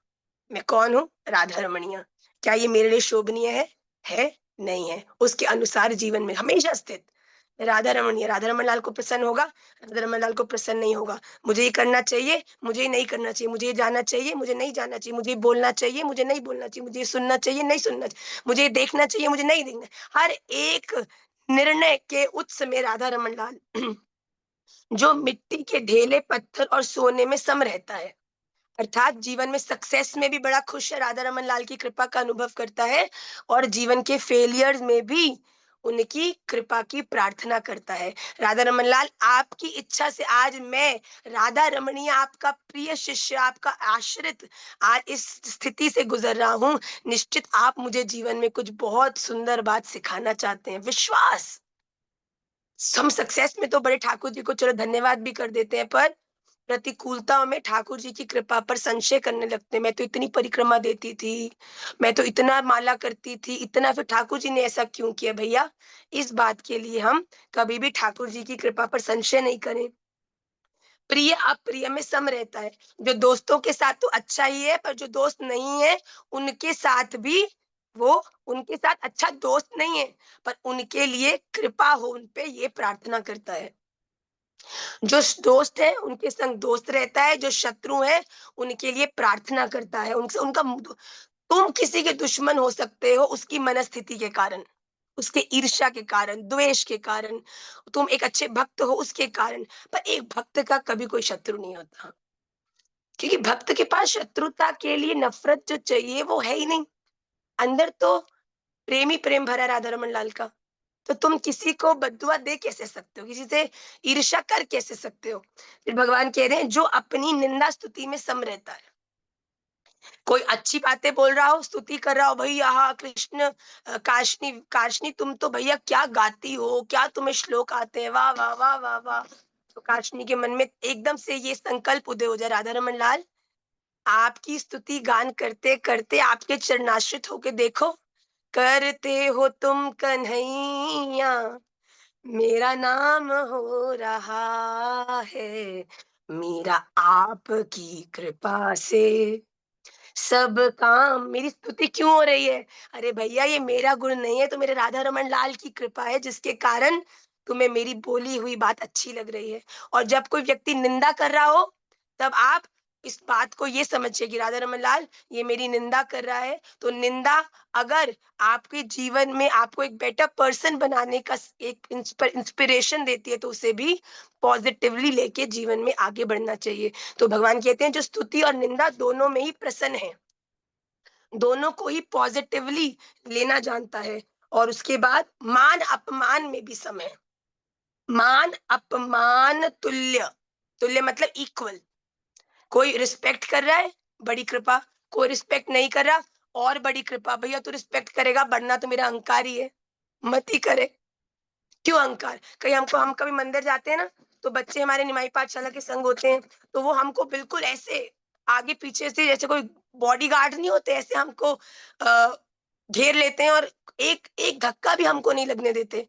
मैं कौन हूँ? राधा रमणीय। क्या ये मेरे लिए शोभनीय है? है? नहीं है। उसके अनुसार जीवन में हमेशा स्थित। राधा रमणीय, राधा रमन लाल को प्रसन्न होगा, राधा रमन लाल को प्रसन्न नहीं होगा। मुझे ये करना चाहिए, मुझे ये नहीं करना चाहिए, मुझे ये जाना चाहिए, मुझे नहीं जाना चाहिए, मुझे ये बोलना चाहिए, मुझे नहीं बोलना चाहिए, मुझे ये सुनना चाहिए, नहीं सुनना चाहिए, मुझे ये देखना चाहिए, मुझे नहीं देखना। हर एक निर्णय के उच्च में राधा रमन लाल जो मिट्टी के ढेले पत्थर और सोने में सम रहता है, अर्थात जीवन में सक्सेस में भी बड़ा खुश है, राधा रमन लाल की कृपा का अनुभव करता है और जीवन के फेलियर्स में भी उनकी कृपा की प्रार्थना करता है। राधा रमन लाल आपकी इच्छा से आज मैं राधा रमणीय आपका प्रिय शिष्य, आपका आश्रित आज इस स्थिति से गुजर रहा हूँ। निश्चित आप मुझे जीवन में कुछ बहुत सुंदर बात सिखाना चाहते हैं। विश्वास, हम सक्सेस में तो बड़े ठाकुर जी को चलो धन्यवाद भी कर देते हैं, पर प्रतिकूलताओं में ठाकुर जी की कृपा पर संशय करने लगते हैं। मैं तो इतनी परिक्रमा देती थी, मैं तो इतना माला करती थी, इतना फिर ठाकुर जी ने ऐसा क्यों किया भैया? इस बात के लिए हम कभी भी ठाकुर जी की कृपा पर संशय नहीं करें। प्रिय अप्रिय में सम रहता है। जो दोस्तों के साथ तो अच्छा ही है, पर जो दोस्त नहीं है, उनके साथ भी वो उनके साथ अच्छा दोस्त नहीं है, पर उनके लिए कृपा हो उन पे ये प्रार्थना करता है। जो दोस्त है उनके संग दोस्त रहता है, जो शत्रु है उनके लिए प्रार्थना करता है, उनसे उनका तुम किसी के दुश्मन हो सकते हो उसकी मनस्थिति के कारण, उसके ईर्ष्या के कारण, द्वेष के कारण, तुम एक अच्छे भक्त हो उसके कारण, पर एक भक्त का कभी कोई शत्रु नहीं होता। क्योंकि भक्त के पास शत्रुता के लिए नफ़रत जो चाहिए वो है ही नहीं। अंदर तो प्रेम ही प्रेम भरा है राधा रमन लाल का। तो तुम किसी को बद्दुआ दे कैसे सकते हो? किसी से ईर्ष्या कर कैसे सकते हो? फिर भगवान कह रहे हैं जो अपनी निंदा स्तुति में सम रहता है। कोई अच्छी बातें बोल रहा हो, स्तुति कर रहा हो, भई आहा कृष्ण काशनी काशनी तुम तो भैया क्या गाती हो, क्या तुम्हें श्लोक आते हैं, वाह, वाह, वाह, वाह, वाह! तो काशनी के मन में एकदम से ये संकल्प उदय हो जाए, राधा रमन लाल, आपकी स्तुति गान करते-करते आपके चरणाश्रित होके देखो, करते हो तुम कन्हैया मेरा नाम हो रहा है, मेरा आपकी कृपा से सब काम मेरी स्तुति क्यों हो रही है? अरे भैया ये मेरा गुण नहीं है, तो मेरे राधा रमन लाल की कृपा है जिसके कारण तुम्हें मेरी बोली हुई बात अच्छी लग रही है। और जब कोई व्यक्ति निंदा कर रहा हो, तब आप इस बात को ये समझिए कि राधा रमन लाल ये मेरी निंदा कर रहा है, तो निंदा अगर आपके जीवन में आपको एक बेटर पर्सन बनाने का एक इंस्पिरेशन देती है, तो उसे भी पॉजिटिवली लेके जीवन में आगे बढ़ना चाहिए। तो भगवान कहते हैं जो स्तुति और निंदा दोनों में ही प्रसन्न है, दोनों को ही पॉजिटिवली लेना जानता है और उसके बाद मान अपमान में भी सम है। मान अपमान तुल्य, तुल्य मतलब इक्वल। कोई रिस्पेक्ट कर रहा है, बड़ी कृपा, कोई रिस्पेक्ट नहीं कर रहा, और बड़ी कृपा। भैया तू रिस्पेक्ट करेगा, बढ़ना तो मेरा अहंकार ही है, मत ही करे। क्यों अहंकार? कहीं हमको हम कभी मंदिर जाते हैं ना, तो बच्चे हमारे निमाई पाठशाला के संग होते हैं, तो वो हमको बिल्कुल ऐसे आगे-पीछे से जैसे कोई बॉडीगार्ड नहीं होते, ऐसे हमको घेर लेते हैं और एक एक धक्का भी हमको नहीं लगने देते।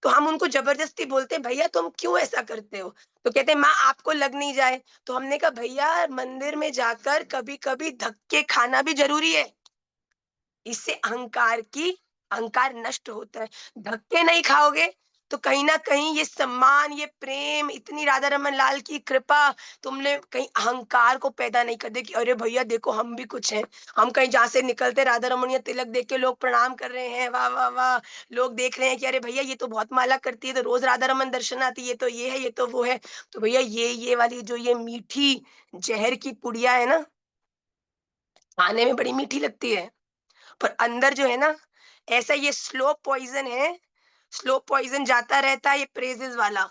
तो हम उनको ज़बरदस्ती बोलते हैं, "भैया तुम क्यों ऐसा करते हो?" तो कहते हैं, "माँ आपको लग नहीं जाए।" तो हमने कहा, "भैया मंदिर में जाकर कभी-कभी धक्के खाना भी ज़रूरी है।" इससे अहंकार नष्ट होता है। धक्के नहीं खाओगे तो कहीं न कहीं ये सम्मान, ये प्रेम, इतनी राधा रमन लाल की कृपा तुमने कहीं अहंकार को पैदा नहीं कर दी कि अरे भैया देखो हम भी कुछ हैं। हम कहीं जहाँ से निकलते राधा रमन या तिलक देख के लोग प्रणाम कर रहे हैं, वाह, वाह, वाह! लोग देख रहे हैं कि अरे भैया ये तो बहुत माला करती है, तो रोज़ राधा रमन दर्शन आती है, ये तो ये है, ये तो वो है। तो भैया ये वाली जो ये मीठी ज़हर की पुड़िया है ना, खाने में बड़ी मीठी लगती है। पर अंदर जो है ना, ऐसा ये स्लो पॉइज़न है, स्लो पॉइज़न जाता रहता है ये प्रेज़ेज़ वाला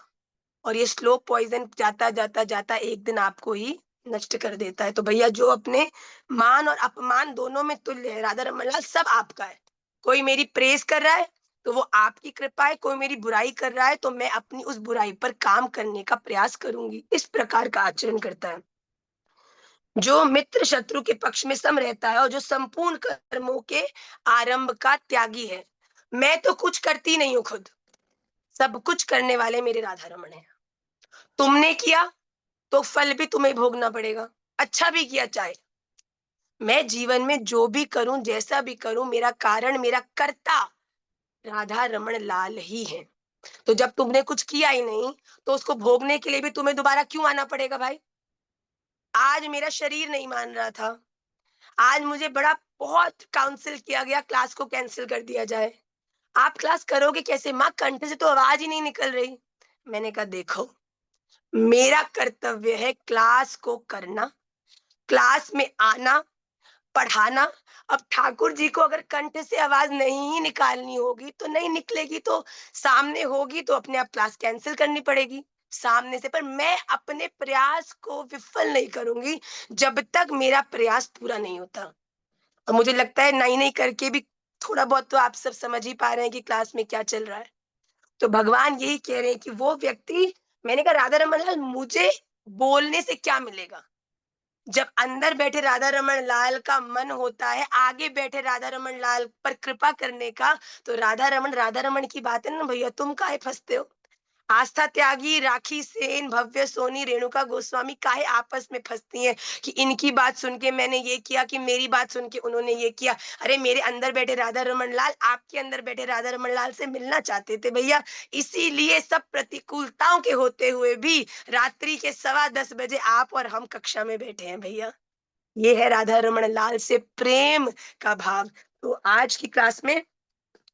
और ये स्लो पॉइज़न जाता, जाता, जाता एक दिन आपको ही नष्ट कर देता है। तो भैया जो अपने मान और अपमान दोनों में तुल्य है, राधा रमन लाल सब आपका है। कोई मेरी प्रेज़ कर रहा है, तो वो आपकी कृपा है, कोई मेरी बुराई कर रहा है, तो मैं अपनी उस बुराई पर काम करने का प्रयास करूँगी। इस प्रकार का आचरण करता है। जो मित्र शत्रु के पक्ष में सम रहता है और जो संपूर्ण कर्मों के आरंभ का त्यागी है। मैं तो कुछ करती नहीं हूँ खुद, सब कुछ करने वाले मेरे राधा रमण हैं। तुमने किया तो फल भी तुम्हें भोगना पड़ेगा, अच्छा भी किया चाहे। मैं जीवन में जो भी करूँ, जैसा भी करूँ, मेरा कारण, मेरा कर्ता राधा रमण लाल ही है। तो जब तुमने कुछ किया ही नहीं, तो उसको भोगने के लिए भी तुम्हें दोबारा क्यों आना पड़ेगा भाई? आज मेरा शरीर नहीं मान रहा था। आज मुझे बहुत काउंसिल किया गया क्लास को कैंसल कर दिया जाए। आप क्लास करोगे कैसे? माँ कंठ से तो आवाज़ ही नहीं निकल रही। मैंने कहा देखो, मेरा कर्तव्य है क्लास को करना, क्लास में आना, पढ़ाना। अब ठाकुर जी को अगर कंठ से आवाज़ नहीं ही निकालनी होगी तो नहीं निकलेगी तो सामने होगी तो अपने आप क्लास कैंसल करनी पड़ेगी, सामने से। पर मैं अपने प्रयास को विफल नहीं करूँगी जब तक मेरा प्रयास पूरा नहीं होता। और मुझे लगता है नहीं-नहीं करके भी थोड़ा बहुत तो आप सब समझ ही पा रहे हैं कि क्लास में क्या चल रहा है। तो भगवान यही कह रहे हैं कि वो व्यक्ति मैंने कहा राधा रमन लाल मुझे बोलने से क्या मिलेगा? जब अंदर बैठे राधा रमन लाल का मन होता है, आगे बैठे राधा रमन लाल पर कृपा करने का, तो राधा रमन की बात है ना भैया तुम काहे फँसते हो? आस्था त्यागी, राखी सेन, भव्य सोनी, रेणुका गोस्वामी काहे आपस में फँसती हैं कि इनकी बात सुन के मैंने ये किया कि मेरी बात सुन के उन्होंने ये किया। अरे मेरे अंदर बैठे राधा रमन लाल आपके अंदर बैठे राधा रमन लाल से मिलना चाहते थे भैया। इसीलिए सब प्रतिकूलताओं के होते हुए भी रात्रि के 10:15 बजे आप और हम कक्षा में बैठे हैं भैया। ये है राधा रमन लाल से प्रेम का भाव। तो आज की क्लास में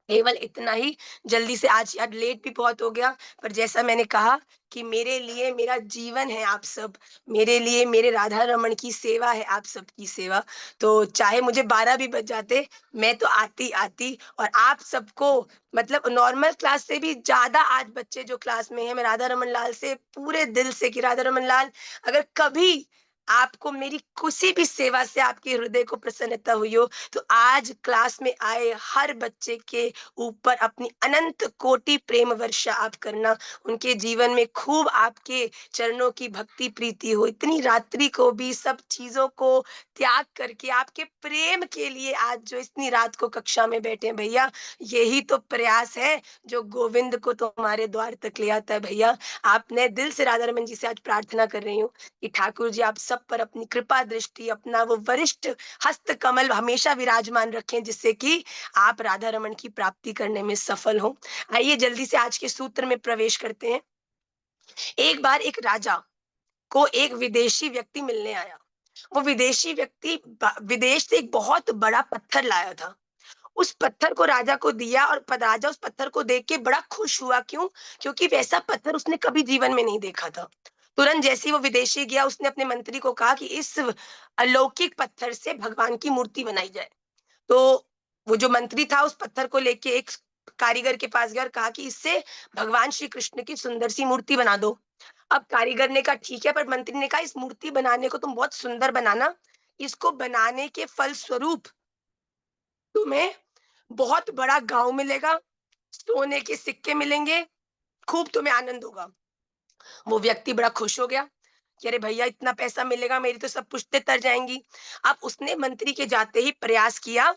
केवल इतना ही। जल्दी से आज लेट भी बहुत हो गया, पर जैसा मैंने कहा कि मेरे लिए मेरा जीवन है आप सब, मेरे लिए मेरे राधा रमण की सेवा है आप सबकी सेवा। तो चाहे मुझे 12 भी बज जाते, मैं तो आती और आप सबको मतलब नॉर्मल क्लास से भी ज़्यादा आज बच्चे जो क्लास में हैं, मैं राधा रमन लाल से पूरे दिल से कि राधा रमन लाल अगर कभी आपको मेरी किसी भी सेवा से आपके हृदय को प्रसन्नता हुई हो, तो आज क्लास में आए हर बच्चे के ऊपर अपनी अनंत कोटि प्रेम वर्षा आप करना। उनके जीवन में खूब आपके चरणों की भक्ति प्रीति हो। इतनी रात्रि को भी सब चीज़ों को त्याग करके आपके प्रेम के लिए आज जो इतनी रात को कक्षा में बैठे हैं भैया, यही तो प्रयास है जो गोविंद को तुम्हारे द्वार तक ले आता है भैया। आप मैं दिल से राधा रमन जी से आज प्रार्थना कर रही हूँ कि ठाकुर जी आप सब पर अपनी कृपा दृष्टि, अपना वो वरिष्ठ हस्त कमल हमेशा विराजमान रखें जिससे कि आप राधा रमन की प्राप्ति करने में सफल हों। आइए जल्दी से आज के सूत्र में प्रवेश करते हैं। एक बार एक राजा को एक विदेशी व्यक्ति मिलने आया। वो विदेशी व्यक्ति विदेश से एक बहुत बड़ा पत्थर लाया था। उस पत्थर को राजा को दिया और राजा उस पत्थर को देख के बड़ा खुश हुआ। क्यों? क्योंकि वैसा पत्थर उसने कभी जीवन में नहीं देखा था। तुरंत जैसे ही वो विदेशी गया उसने अपने मंत्री को कहा कि इस अलौकिक पत्थर से भगवान की मूर्ति बनाई जाए। तो वो जो मंत्री था उस पत्थर को लेके एक कारीगर के पास गया और कहा कि इससे भगवान श्री कृष्ण की सुंदर सी मूर्ति बना दो। अब कारीगर ने कहा ठीक है, पर मंत्री ने कहा इस मूर्ति बनाने को तुम बहुत सुंदर बनाना। इसको बनाने के फलस्वरूप तुम्हें बहुत बड़ा गाँव मिलेगा, सोने के सिक्के मिलेंगे, खूब तुम्हें आनंद होगा। वो व्यक्ति बड़ा खुश हो गया कि अरे भैया इतना पैसा मिलेगा, मेरी तो सब पुश्तें तर जाएँगी। अब उसने मंत्री के जाते ही प्रयास किया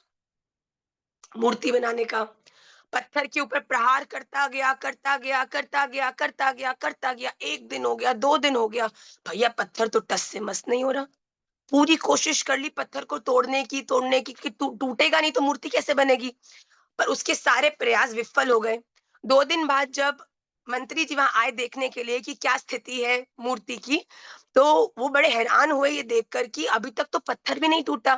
मूर्ति बनाने का। पत्थर के ऊपर प्रहार करता गया, करता गया, करता गया, करता गया, करता गया। 1 दिन हो गया, 2 दिन हो गया, भैया पत्थर तो टस से मस नहीं हो रहा। पूरी कोशिश कर ली पत्थर को तोड़ने की कि टूटेगा नहीं तो मूर्ति कैसे बनेगी? पर उसके सारे प्रयास विफल हो गए। 2 दिन बाद जब मंत्री जी वहाँ आए देखने के लिए कि क्या स्थिति है मूर्ति की, तो वो बड़े हैरान हुए ये देखकर कि अभी तक तो पत्थर भी नहीं टूटा।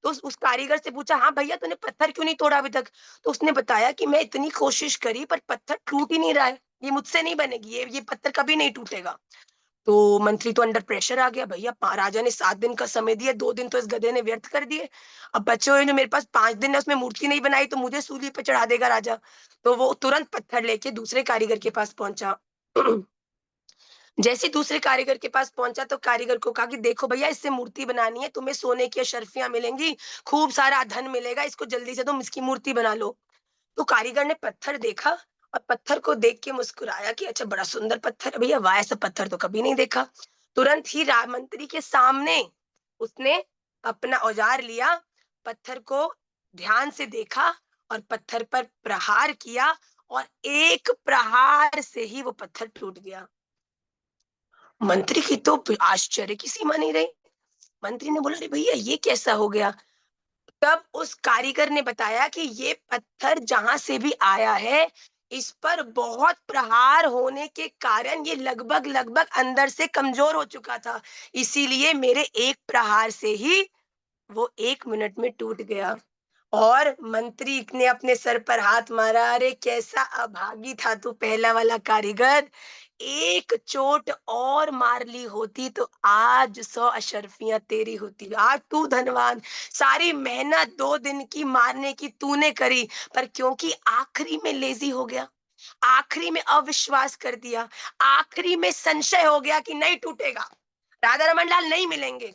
तो उस कारीगर से पूछा, "हाँ भैया, तूने पत्थर क्यों नहीं तोड़ा अभी तक?" तो उसने बताया कि मैं इतनी कोशिश करी पर पत्थर टूट ही नहीं रहा है। ये मुझसे नहीं बनेगी, ये पत्थर कभी नहीं टूटेगा। तो मंत्री तो अंडर प्रेशर आ गया, भैया राजा ने 7 दिन का समय दिया, 2 दिन तो इस गधे ने व्यर्थ कर दिए। अब बचे हुए जो मेरे पास 5 दिन है उसमें मूर्ति नहीं बनाई तो मुझे सूली पे चढ़ा देगा राजा। तो वो तुरंत पत्थर लेके दूसरे कारीगर के पास पहुंचा। जैसे ही दूसरे कारीगर के पास पहुंचा तो कारीगर को कहा कि देखो भैया, इससे मूर्ति बनानी है, तुम्हें सोने की अशर्फियां मिलेंगी, खूब सारा धन मिलेगा, इसको जल्दी से तुम इसकी मूर्ति बना लो। तो कारीगर ने पत्थर देखा और पत्थर को देख के मुस्कुराया कि अच्छा, बड़ा सुंदर पत्थर है भैया, वाह, ऐसा पत्थर तो कभी नहीं देखा। तुरंत ही राज मंत्री के सामने उसने अपना औजार लिया, पत्थर को ध्यान से देखा और पत्थर पर प्रहार किया और एक प्रहार से ही वो पत्थर टूट गया। मंत्री की तो आश्चर्य की सीमा नहीं रही। मंत्री ने बोला, अरे भैया, ये कैसा हो गया? तब उस कारीगर ने बताया कि ये पत्थर जहां से भी आया है, इस पर बहुत प्रहार होने के कारण ये लगभग लगभग अंदर से कमजोर हो चुका था, इसीलिए मेरे एक प्रहार से ही वो 1 मिनट में टूट गया। और मंत्री ने अपने सर पर हाथ मारा, अरे कैसा अभागी था तू पहला वाला कारीगर, एक चोट और मार ली होती तो आज 100 अशर्फियां तेरी होती, आज तू धनवान। सारी मेहनत 2 दिन की मारने की तूने करी, पर क्योंकि आखिरी में लेजी हो गया, आखिरी में अविश्वास कर दिया, आखिरी में संशय हो गया कि नहीं टूटेगा, राधा रमन लाल नहीं मिलेंगे।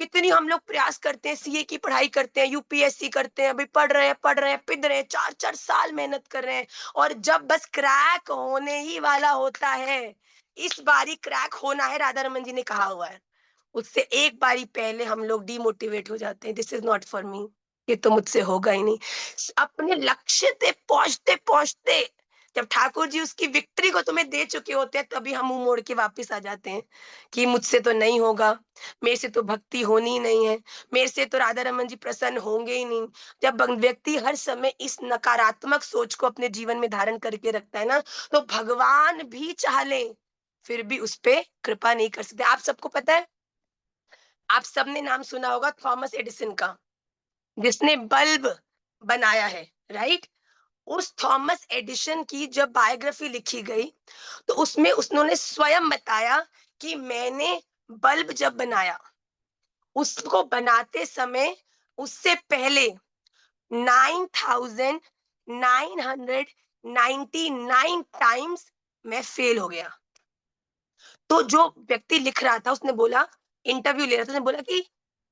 कितनी हम लोग प्रयास करते हैं, सीए की पढ़ाई करते हैं, यूपीएससी करते हैं, अभी पढ़ रहे हैं, पिद रहे हैं, 4-4 साल मेहनत कर रहे हैं और जब बस क्रैक होने ही वाला होता है, इस बारी क्रैक होना है, राधा रमन जी ने कहा हुआ है, उससे एक बारी पहले हम लोग डिमोटिवेट हो जाते हैं, this is not for me, ये तो मुझसे होगा ही नहीं। अपने लक्ष्य पे पहुंचते पहुंचते जब ठाकुर जी उसकी विक्ट्री को तुम्हें दे चुके होते हैं, तभी हम मुंह मोड़ के वापस आ जाते हैं कि मुझसे तो नहीं होगा, मेरे से तो भक्ति होनी ही नहीं है, मेरे से तो राधा रमन जी प्रसन्न होंगे ही नहीं। जब व्यक्ति हर समय इस नकारात्मक सोच को अपने जीवन में धारण करके रखता है ना, तो भगवान भी चाह ले फिर भी उस पे कृपा नहीं कर सकते। आप सबको पता है, आप सबने नाम सुना होगा थॉमस एडिसन का, जिसने बल्ब बनाया है, राइट? उस थॉमस एडिसन की जब बायोग्राफी लिखी गई, तो उसमें उन्होंने स्वयं बताया कि मैंने बल्ब जब बनाया, उसको बनाते समय उससे पहले 9,999 टाइम्स मैं फेल हो गया। तो जो व्यक्ति लिख रहा था उसने बोला, इंटरव्यू ले रहा था, उसने बोला कि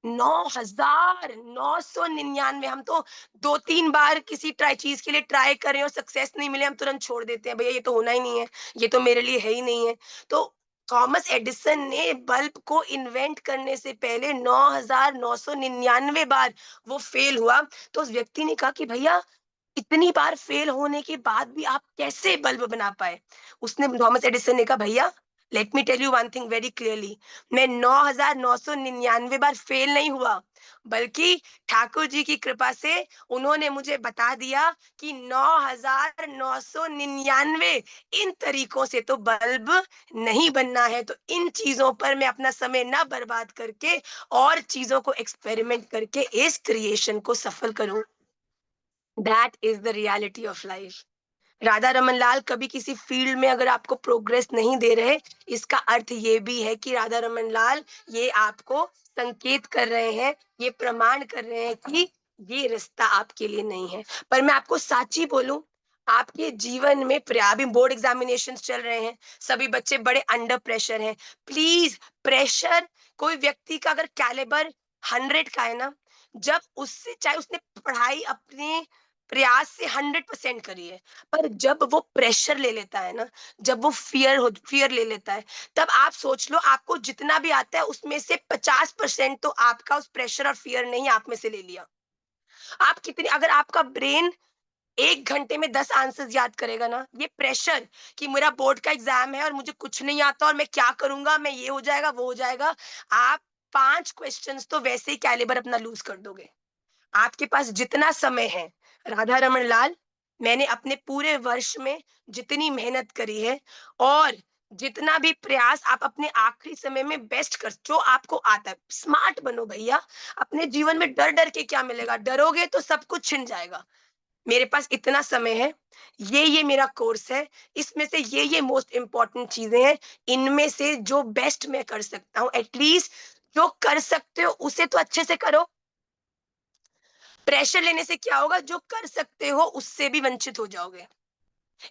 9,999, हम तो 2-3 बार किसी चीज के लिए ट्राई कर रहे हैं और सक्सेस नहीं मिले, हम तुरंत छोड़ देते हैं, भैया ये तो होना ही नहीं है, ये तो मेरे लिए है ही नहीं है। तो थॉमस एडिसन ने बल्ब को इन्वेंट करने से पहले 9,999 बार वो फेल हुआ। तो उस व्यक्ति ने कहा कि भैया, इतनी बार फेल होने के बाद भी आप कैसे बल्ब बना पाए? उसने थॉमस एडिसन ने कहा, भैया, let me tell you one thing very clearly, मैं 9,999 बार फेल नहीं हुआ, बल्कि ठाकुर जी की कृपा से उन्होंने मुझे बता दिया कि 9,999 इन तरीकों से तो बल्ब नहीं बनना है। तो इन चीजों पर मैं अपना समय ना बर्बाद करके और चीजों को एक्सपेरिमेंट करके इस क्रिएशन को सफल करूं। That is the reality of life. Radha Raman Lal कभी किसी फील्ड में अगर आपको प्रोग्रेस नहीं दे रहे, इसका अर्थ ये भी है कि राधा रमन लाल ये आपको संकेत कर रहे हैं, ये प्रमाण कर रहे हैं कि ये रास्ता आपके लिए नहीं है। पर मैं आपको साची बोलूं, आपके जीवन में अभी बोर्ड एग्जामिनेशंस चल रहे हैं, सभी बच्चे बड़े अंडर प्रेशर हैं। प्लीज, प्रेशर, कोई व्यक्ति का अगर कैलिबर 100 का है ना, जब उससे चाहे उसने पढ़ाई अपने प्रयास से 100% करी है, पर जब वो प्रेशर ले लेता है ना, जब वो फियर ले लेता है, तब आप सोच लो, आपको जितना भी आता है उसमें से 50% तो आपका उस प्रेशर और फियर ने ही आप में से ले लिया। आप कितनी अगर आपका ब्रेन 1 घंटे में 10 आंसर्स याद करेगा ना, ये प्रेशर कि मेरा बोर्ड का एग्जाम है और मुझे कुछ नहीं आता और मैं क्या करूंगा, मैं ये हो जाएगा वो हो जाएगा, आप 5 क्वेश्चंस तो वैसे ही कैलिबर अपना लूज कर दोगे। आपके पास जितना समय है, राधा रमन लाल, मैंने अपने पूरे वर्ष में जितनी मेहनत करी है और जितना भी प्रयास आप अपने आखिरी समय में बेस्ट कर जो आपको आता है, स्मार्ट बनो भैया। अपने जीवन में डर डर के क्या मिलेगा? डरोगे तो सब कुछ छिन जाएगा। मेरे पास इतना समय है, ये मेरा कोर्स है, इसमें से ये मोस्ट इम्पोर्टेंट चीजें हैं, इनमें से जो बेस्ट मैं कर सकता हूँ, एटलीस्ट जो कर सकते हो उसे तो अच्छे से करो। प्रेशर लेने से क्या होगा? जो कर सकते हो उससे भी वंचित हो जाओगे।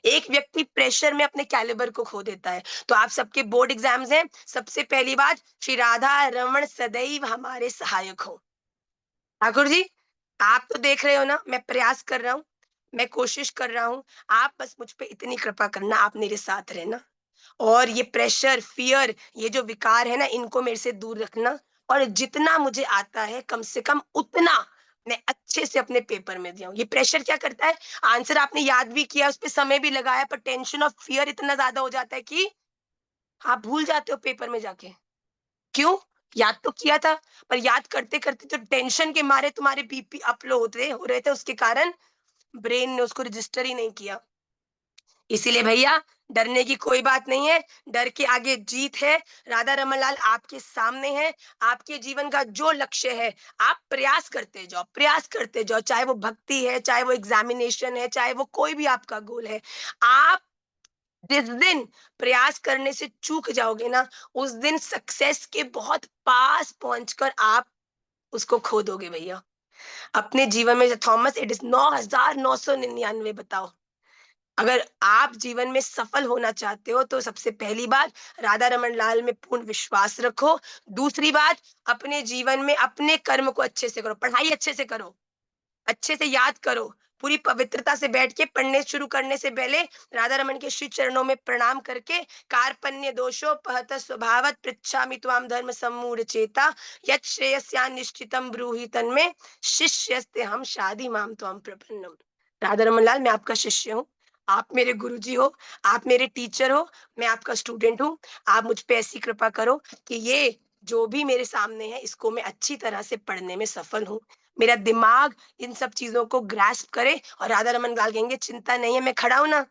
एक व्यक्ति प्रेशर में अपने कैलिबर को खो देता है। तो आप सबके बोर्ड एग्जाम्स हैं, सबसे पहली बात, श्री राधा रमण सदैव हमारे सहायक हो। ठाकुर जी, आप तो देख रहे हो ना, मैं प्रयास कर रहा हूँ, मैं कोशिश कर रहा हूँ, आप बस मुझ पे इतनी कृपा करना, आप मेरे साथ रहना। और ये प्रेशर, फ़ियर, ये जो विकार है ना, इनको मेरे से दूर रखना और जितना मुझे आता है, कम से कम उतना मैं अच्छे से अपने पेपर में दिया हूँ। ये प्रेशर क्या करता है? आंसर आपने याद भी किया, उस पे समय भी लगाया, पर टेंशन और फ़ियर इतना ज़्यादा हो जाता है कि आप भूल जाते हो पेपर में जाके। क्यों? याद तो किया था, पर याद करते-करते जो टेंशन के मारे तुम्हारे बीपी अप लो हो रहे थे, उसके कारण ब्रेन ने उसको रजिस्टर ही नहीं किया। इसीलिए भैया, डरने की कोई बात नहीं है, डर के आगे जीत है। राधा रमन लाल आपके सामने है, आपके जीवन का जो लक्ष्य है, आप प्रयास करते जाओ, चाहे वो भक्ति है, चाहे वो एग्ज़ामिनेशन है, चाहे वो कोई भी आपका गोल है। आप जिस दिन प्रयास करने से चूक जाओगे ना, उस दिन सक्सेस के बहुत पास पहुँचकर आप उसको खो दोगे भैया। अपने जीवन में थॉमस एडिसन 9999 बताओ। अगर आप जीवन में सफल होना चाहते हो तो सबसे पहली बात, राधा रमन लाल में पूर्ण विश्वास रखो। दूसरी बात, अपने जीवन में अपने कर्म को अच्छे से करो, पढ़ाई अच्छे से करो, अच्छे से याद करो, पूरी पवित्रता से बैठ के पढ़ने शुरू करने से पहले राधा रमन के श्री चरणों में प्रणाम करके, कार्पण्य दोषोपहत स्वभावत पृच्छामि त्वाम धर्म सम्मूढ़ चेता, यत् श्रेयस्यान् निश्चितं ब्रूहि तन्मे, शिष्यस्ते हम शाधि माम त्वाम प्रपन्नम। राधा रमन लाल, मैं आपका शिष्य हूँ, आप मेरे गुरुजी हो, आप मेरे टीचर हो, मैं आपका स्टूडेंट हूँ। आप मुझ पे ऐसी कृपा करो कि ये जो भी मेरे सामने है, इसको मैं अच्छी तरह से पढ़ने में सफल हूँ। मेरा दिमाग इन सब चीज़ों को ग्रास्प करे और राधा रमन लाल कहेंगे, चिंता नहीं है, मैं खड़ा हूँ ना।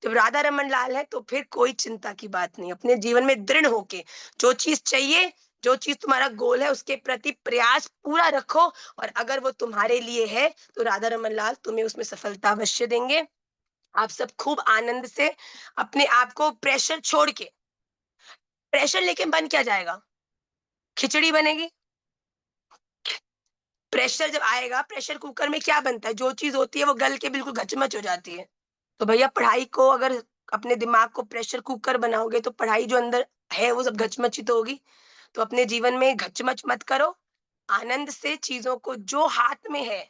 जब राधा रमन लाल है, तो फिर कोई चिंता की बात नहीं। अपने जीवन में दृढ़ होके जो चीज़ चाहिए, जो चीज़ तुम्हारा गोल है, उसके प्रति प्रयास पूरा रखो और अगर वो तुम्हारे लिए है, तो राधा रमन लाल तुम्हें उसमें सफलता अवश्य देंगे। आप सब खूब आनंद से अपने आप को प्रेशर छोड़ के, प्रेशर लेके बन क्या जाएगा? खिचड़ी बनेगी। प्रेशर जब आएगा, प्रेशर कुकर में क्या बनता है? जो चीज़ होती है वो गल के बिल्कुल गचमच हो जाती है। तो भैया, पढ़ाई को अगर अपने दिमाग को प्रेशर कुकर बनाओगे तो पढ़ाई जो अंदर है वो सब गचमच ही तो होगी। तो अपने जीवन में गचमच मत करो। आनंद से चीज़ों को जो हाथ में है,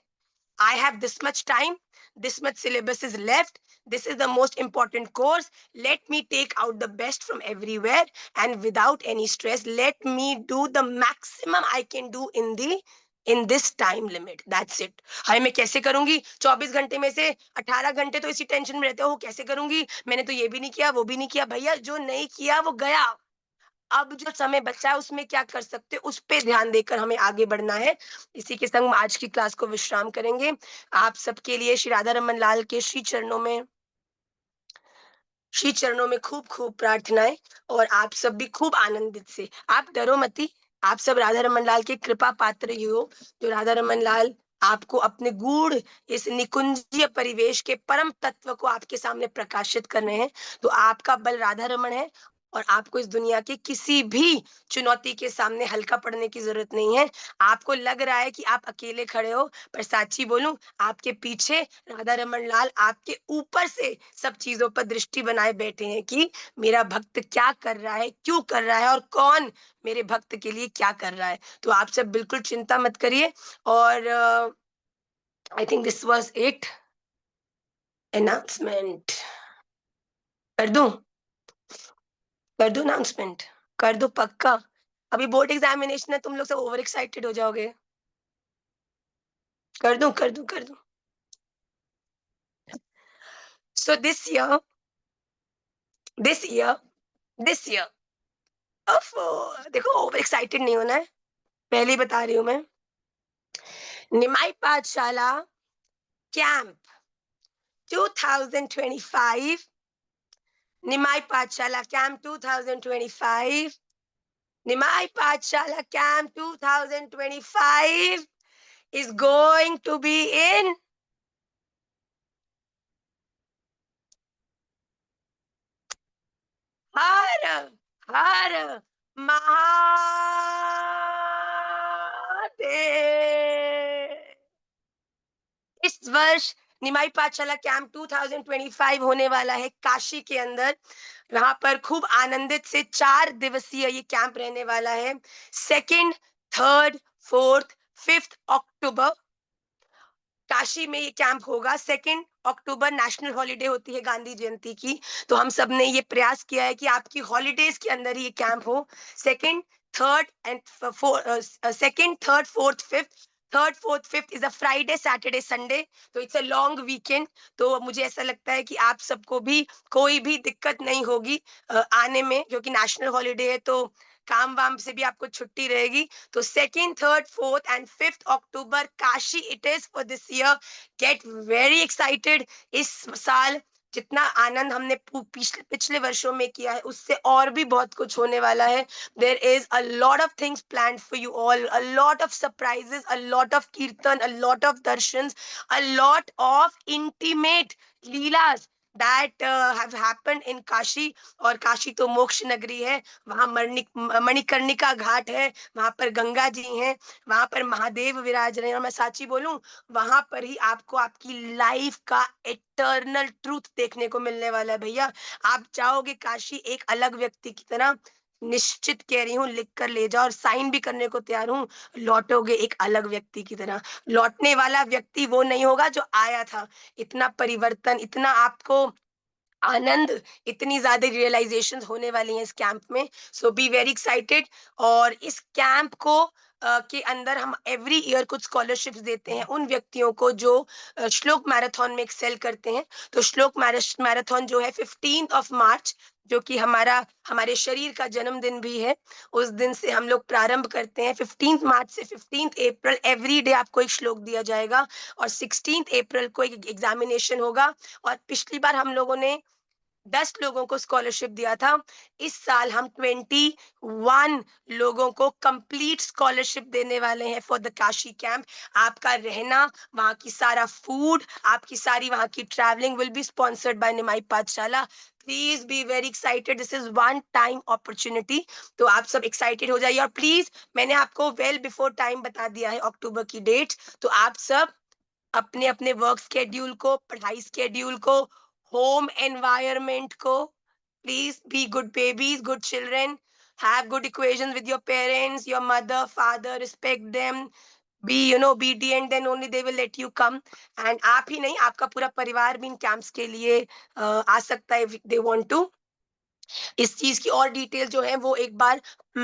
I have this much time, this much syllabus is left, this is the most important course. Let me take out the best from everywhere and without any stress, let me do the maximum I can do in this time limit. That's it. हाय, मैं कैसे करूंगी? 24 घंटे में से 18 घंटे तो इसी tension में रहते हो, कैसे करूंगी? मैंने तो ये भी नहीं किया, वो भी नहीं किया। भैया, जो नहीं किया वो गया। अब जो समय बचा है उसमें क्या कर सकते हो, उस पे ध्यान देकर हमें आगे बढ़ना है। इसी के संग आज की क्लास को विश्राम करेंगे। आप सबके लिए श्री राधा रमन लाल के श्री चरणों में खूब-खूब प्रार्थनाएँ और आप सब भी खूब आनंदित से, आप डरो मती, आप सब राधा रमन लाल के कृपा पात्र ही हो, जो राधा रमन लाल आपको अपने गूढ़ इस निकुंजीय परिवेश के परम तत्व को आपके सामने प्रकाशित कर रहे हैं। तो आपका बल राधा रमन है और आपको इस दुनिया की किसी भी चुनौती के सामने हल्का पड़ने की ज़रूरत नहीं है। आपको लग रहा है कि आप अकेले खड़े हो, पर साच्ची बोलूँ, आपके पीछे राधा रमन लाल आपके ऊपर से सब चीज़ों पर दृष्टि बनाए बैठे हैं कि मेरा भक्त क्या कर रहा है, क्यों कर रहा है और कौन मेरे भक्त के लिए क्या कर रहा है। तो आप सब बिल्कुल चिंता मत करिए और I think this was it announcement. कर दूँ? कर दूँ अनाउंसमेंट? कर दूँ पक्का? अभी बोर्ड एग्ज़ामिनेशन है, तुम लोग सब ओवर एक्साइटेड हो जाओगे। कर दूँ, कर दूँ, कर दूँ? सो दिस ईयर ओफ़ो! देखो, ओवर एक्साइटेड नहीं होना है। पहले ही बता रही हूँ मैं। निमाई पाठशाला कैंप 2025, निमाई पाठशाला कैंप 2025, निमाई पाठशाला camp 2025 is going to be in हर हर महादेव। इस वर्ष निमाई पाठशाला कैंप 2025 होने वाला है काशी के अंदर। वहां पर खूब आनंदित से 4 दिवसीय ये कैंप रहने वाला है। 2nd, 3rd, 4th, 5th अक्टूबर काशी में ये कैंप होगा। 2 अक्टूबर नेशनल हॉलिडे होती है गांधी जयंती की, तो हम सब ने ये प्रयास किया है कि आपकी हॉलिडेज के अंदर ही ये कैंप हो। 2nd, 3rd and 2nd, 3rd, 4th, 5th, 3rd, 4th, 5th is a Friday, Saturday, Sunday, तो इट्स अ लॉन्ग वीकेंड। तो मुझे ऐसा लगता है कि आप सबको भी कोई भी दिक्कत नहीं होगी आने में, क्योंकि नेशनल हॉलिडे है तो काम वाम से भी आपको छुट्टी रहेगी। तो 2nd, 3rd, 4th and 5th October Kashi it is for this year. Get very excited. इस साल जितना आनंद हमने पिछले पिछले वर्षों में किया है उससे और भी बहुत कुछ होने वाला है। There is a lot of things planned for you all, a lot of surprises, a lot of kirtan, a lot of darshans, a lot of intimate leelas that have happened in Kashi. और काशी तो मोक्ष नगरी है, वहां मणिकर्णिका घाट है, वहां पर गंगा जी हैं, वहां पर महादेव विराज रहे हैं। और मैं साची बोलूं, वहां पर ही आपको आपकी लाइफ का एटर्नल ट्रूथ देखने को मिलने वाला है भैया। आप जाओगे काशी एक अलग व्यक्ति की तरह, निश्चित कह रही हूँ, लिख कर ले जाओ और साइन भी करने को तैयार हूँ। लौटोगे एक अलग व्यक्ति की तरह। लौटने वाला व्यक्ति वो नहीं होगा जो आया था। इतना परिवर्तन, इतना आपको आनंद, इतनी ज़्यादा रियलाइज़ेशंस होने वाली हैं इस कैंप में। सो बी वेरी एक्साइटेड। और इस कैंप को के अंदर हम एवरी ईयर कुछ स्कॉलरशिप्स देते हैं उन व्यक्तियों को जो श्लोक मैराथन में एक्सेल करते हैं। तो श्लोक मैराथन जो है 15th ऑफ मार्च, जो कि हमारे शरीर का जन्मदिन भी है, उस दिन से हम लोग प्रारंभ करते हैं। 15th मार्च से 15th अप्रैल एवरी डे आपको एक श्लोक दिया जाएगा और 16th अप्रैल को एक एग्जामिनेशन होगा। और पिछली बार हम लोगों ने 10 लोगों को स्कॉलरशिप दिया था। इस साल हम 21 लोगों को कंप्लीट स्कॉलरशिप देने वाले हैं फॉर द काशी कैंप। आपका रहना, वहाँ की सारा फूड, आपकी सारी वहाँ की travelling will be sponsored by Nimai Pathshala. Please be very excited, this is one time opportunity. तो आप सब एक्साइटेड हो जाइए और प्लीज, मैंने आपको वेल बिफोर टाइम बता दिया है अक्टूबर की डेट। तो आप सब अपने अपने वर्क स्केड्यूल को, पढ़ाई स्केड्यूल को, होम एनवायरनमेंट को, please be good babies, good children, have good equations with your parents, your mother father, respect them, be obedient, then only they will let you come। And आप ही नहीं, आपका पूरा परिवार भी इन कैंप्स के लिए आ सकता है, दे वांट टू। इस चीज की और डिटेल जो है वो एक बार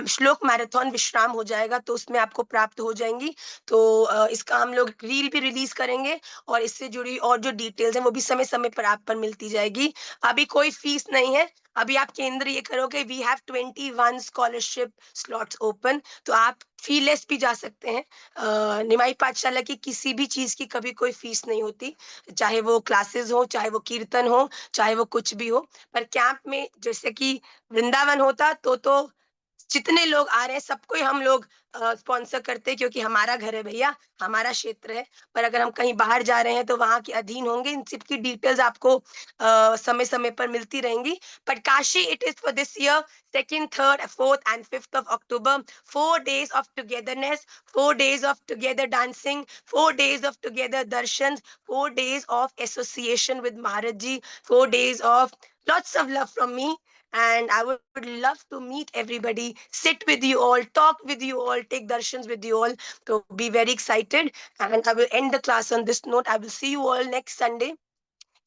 श्लोक मैराथन विश्राम हो जाएगा तो उसमें आपको प्राप्त हो जाएंगी। तो इसका हम लोग रील भी रिलीज करेंगे और इससे जुड़ी और जो डिटेल्स हैं वो भी समय समय पर आप पर मिलती जाएगी। अभी कोई फीस नहीं है। अभी आप केंद्र ये करोगे, we have 21 scholarship slots open, तो आप फीलेस भी जा सकते हैं। निमाई पाठशाला की किसी भी चीज की कभी कोई फीस नहीं होती, चाहे वो क्लासेस हो, चाहे वो कीर्तन हो, चाहे वो कुछ भी हो। पर कैंप में जैसे कि वृंदावन होता तो जितने लोग आ रहे हैं सबको ही हम लोग स्पॉन्सर करते हैं, क्योंकि हमारा घर है भैया, हमारा क्षेत्र है। पर अगर हम कहीं बाहर जा रहे हैं तो वहां के अधीन होंगे। इन सब की डिटेल्स आपको समय समय पर मिलती रहेंगी। But Kashi it is for this year 2nd, 3rd, 4th and 5th of October. 4 days of togetherness, 4 days of together dancing, 4 days of together darshan, 4 days of association with Maharaj Ji, 4 days of lots of love from me. And I would love to meet everybody, sit with you all, talk with you all, take darshans with you all. So be very excited. And I will end the class on this note. I will see you all next Sunday.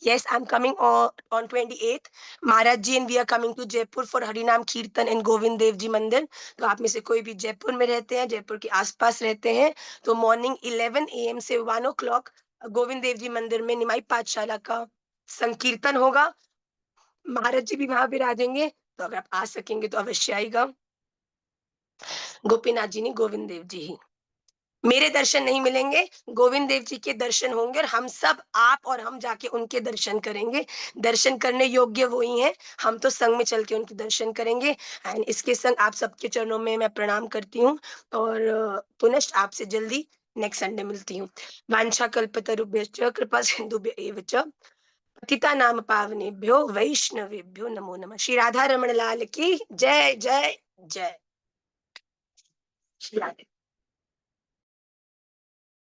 Yes, I'm coming on 28th. Maharaj Ji and we are coming to Jaipur for Harinam Kirtan and Govind Dev Ji Mandir. तो आप में से कोई भी जयपुर में रहते हैं, जयपुर के आसपास रहते हैं, तो मॉर्निंग 11 AM से 1 o'clock गोविंद देव जी मंदिर में निमाई पाठशाला का संकीर्तन होगा। महाराज जी भी वहां विराजेंगे, तो अगर आप आ सकेंगे तो अवश्य आइएगा। गोपीनाथ जी नहीं, गोविंद देव जी ही। मेरे दर्शन नहीं मिलेंगे, गोविंद देव जी के दर्शन होंगे और हम सब आप और हम जाके उनके दर्शन करेंगे। दर्शन करने योग्य वो ही हैं, हम तो संग में चल के उनके दर्शन करेंगे एंड इसके संग आप सबके चरणों में मैं प्रणाम करती हूँ और पुनः आपसे जल्दी नेक्स्ट संडे मिलती हूँ। वाञ्छाकल्पतरुभ्यश्च कृपा सिन्धुभ्य एव च पतितानां पावनेभ्यो वैष्णवेभ्यो नमो नमः। श्री राधा रमण लाल की जय, जय, जय। श्री राधे।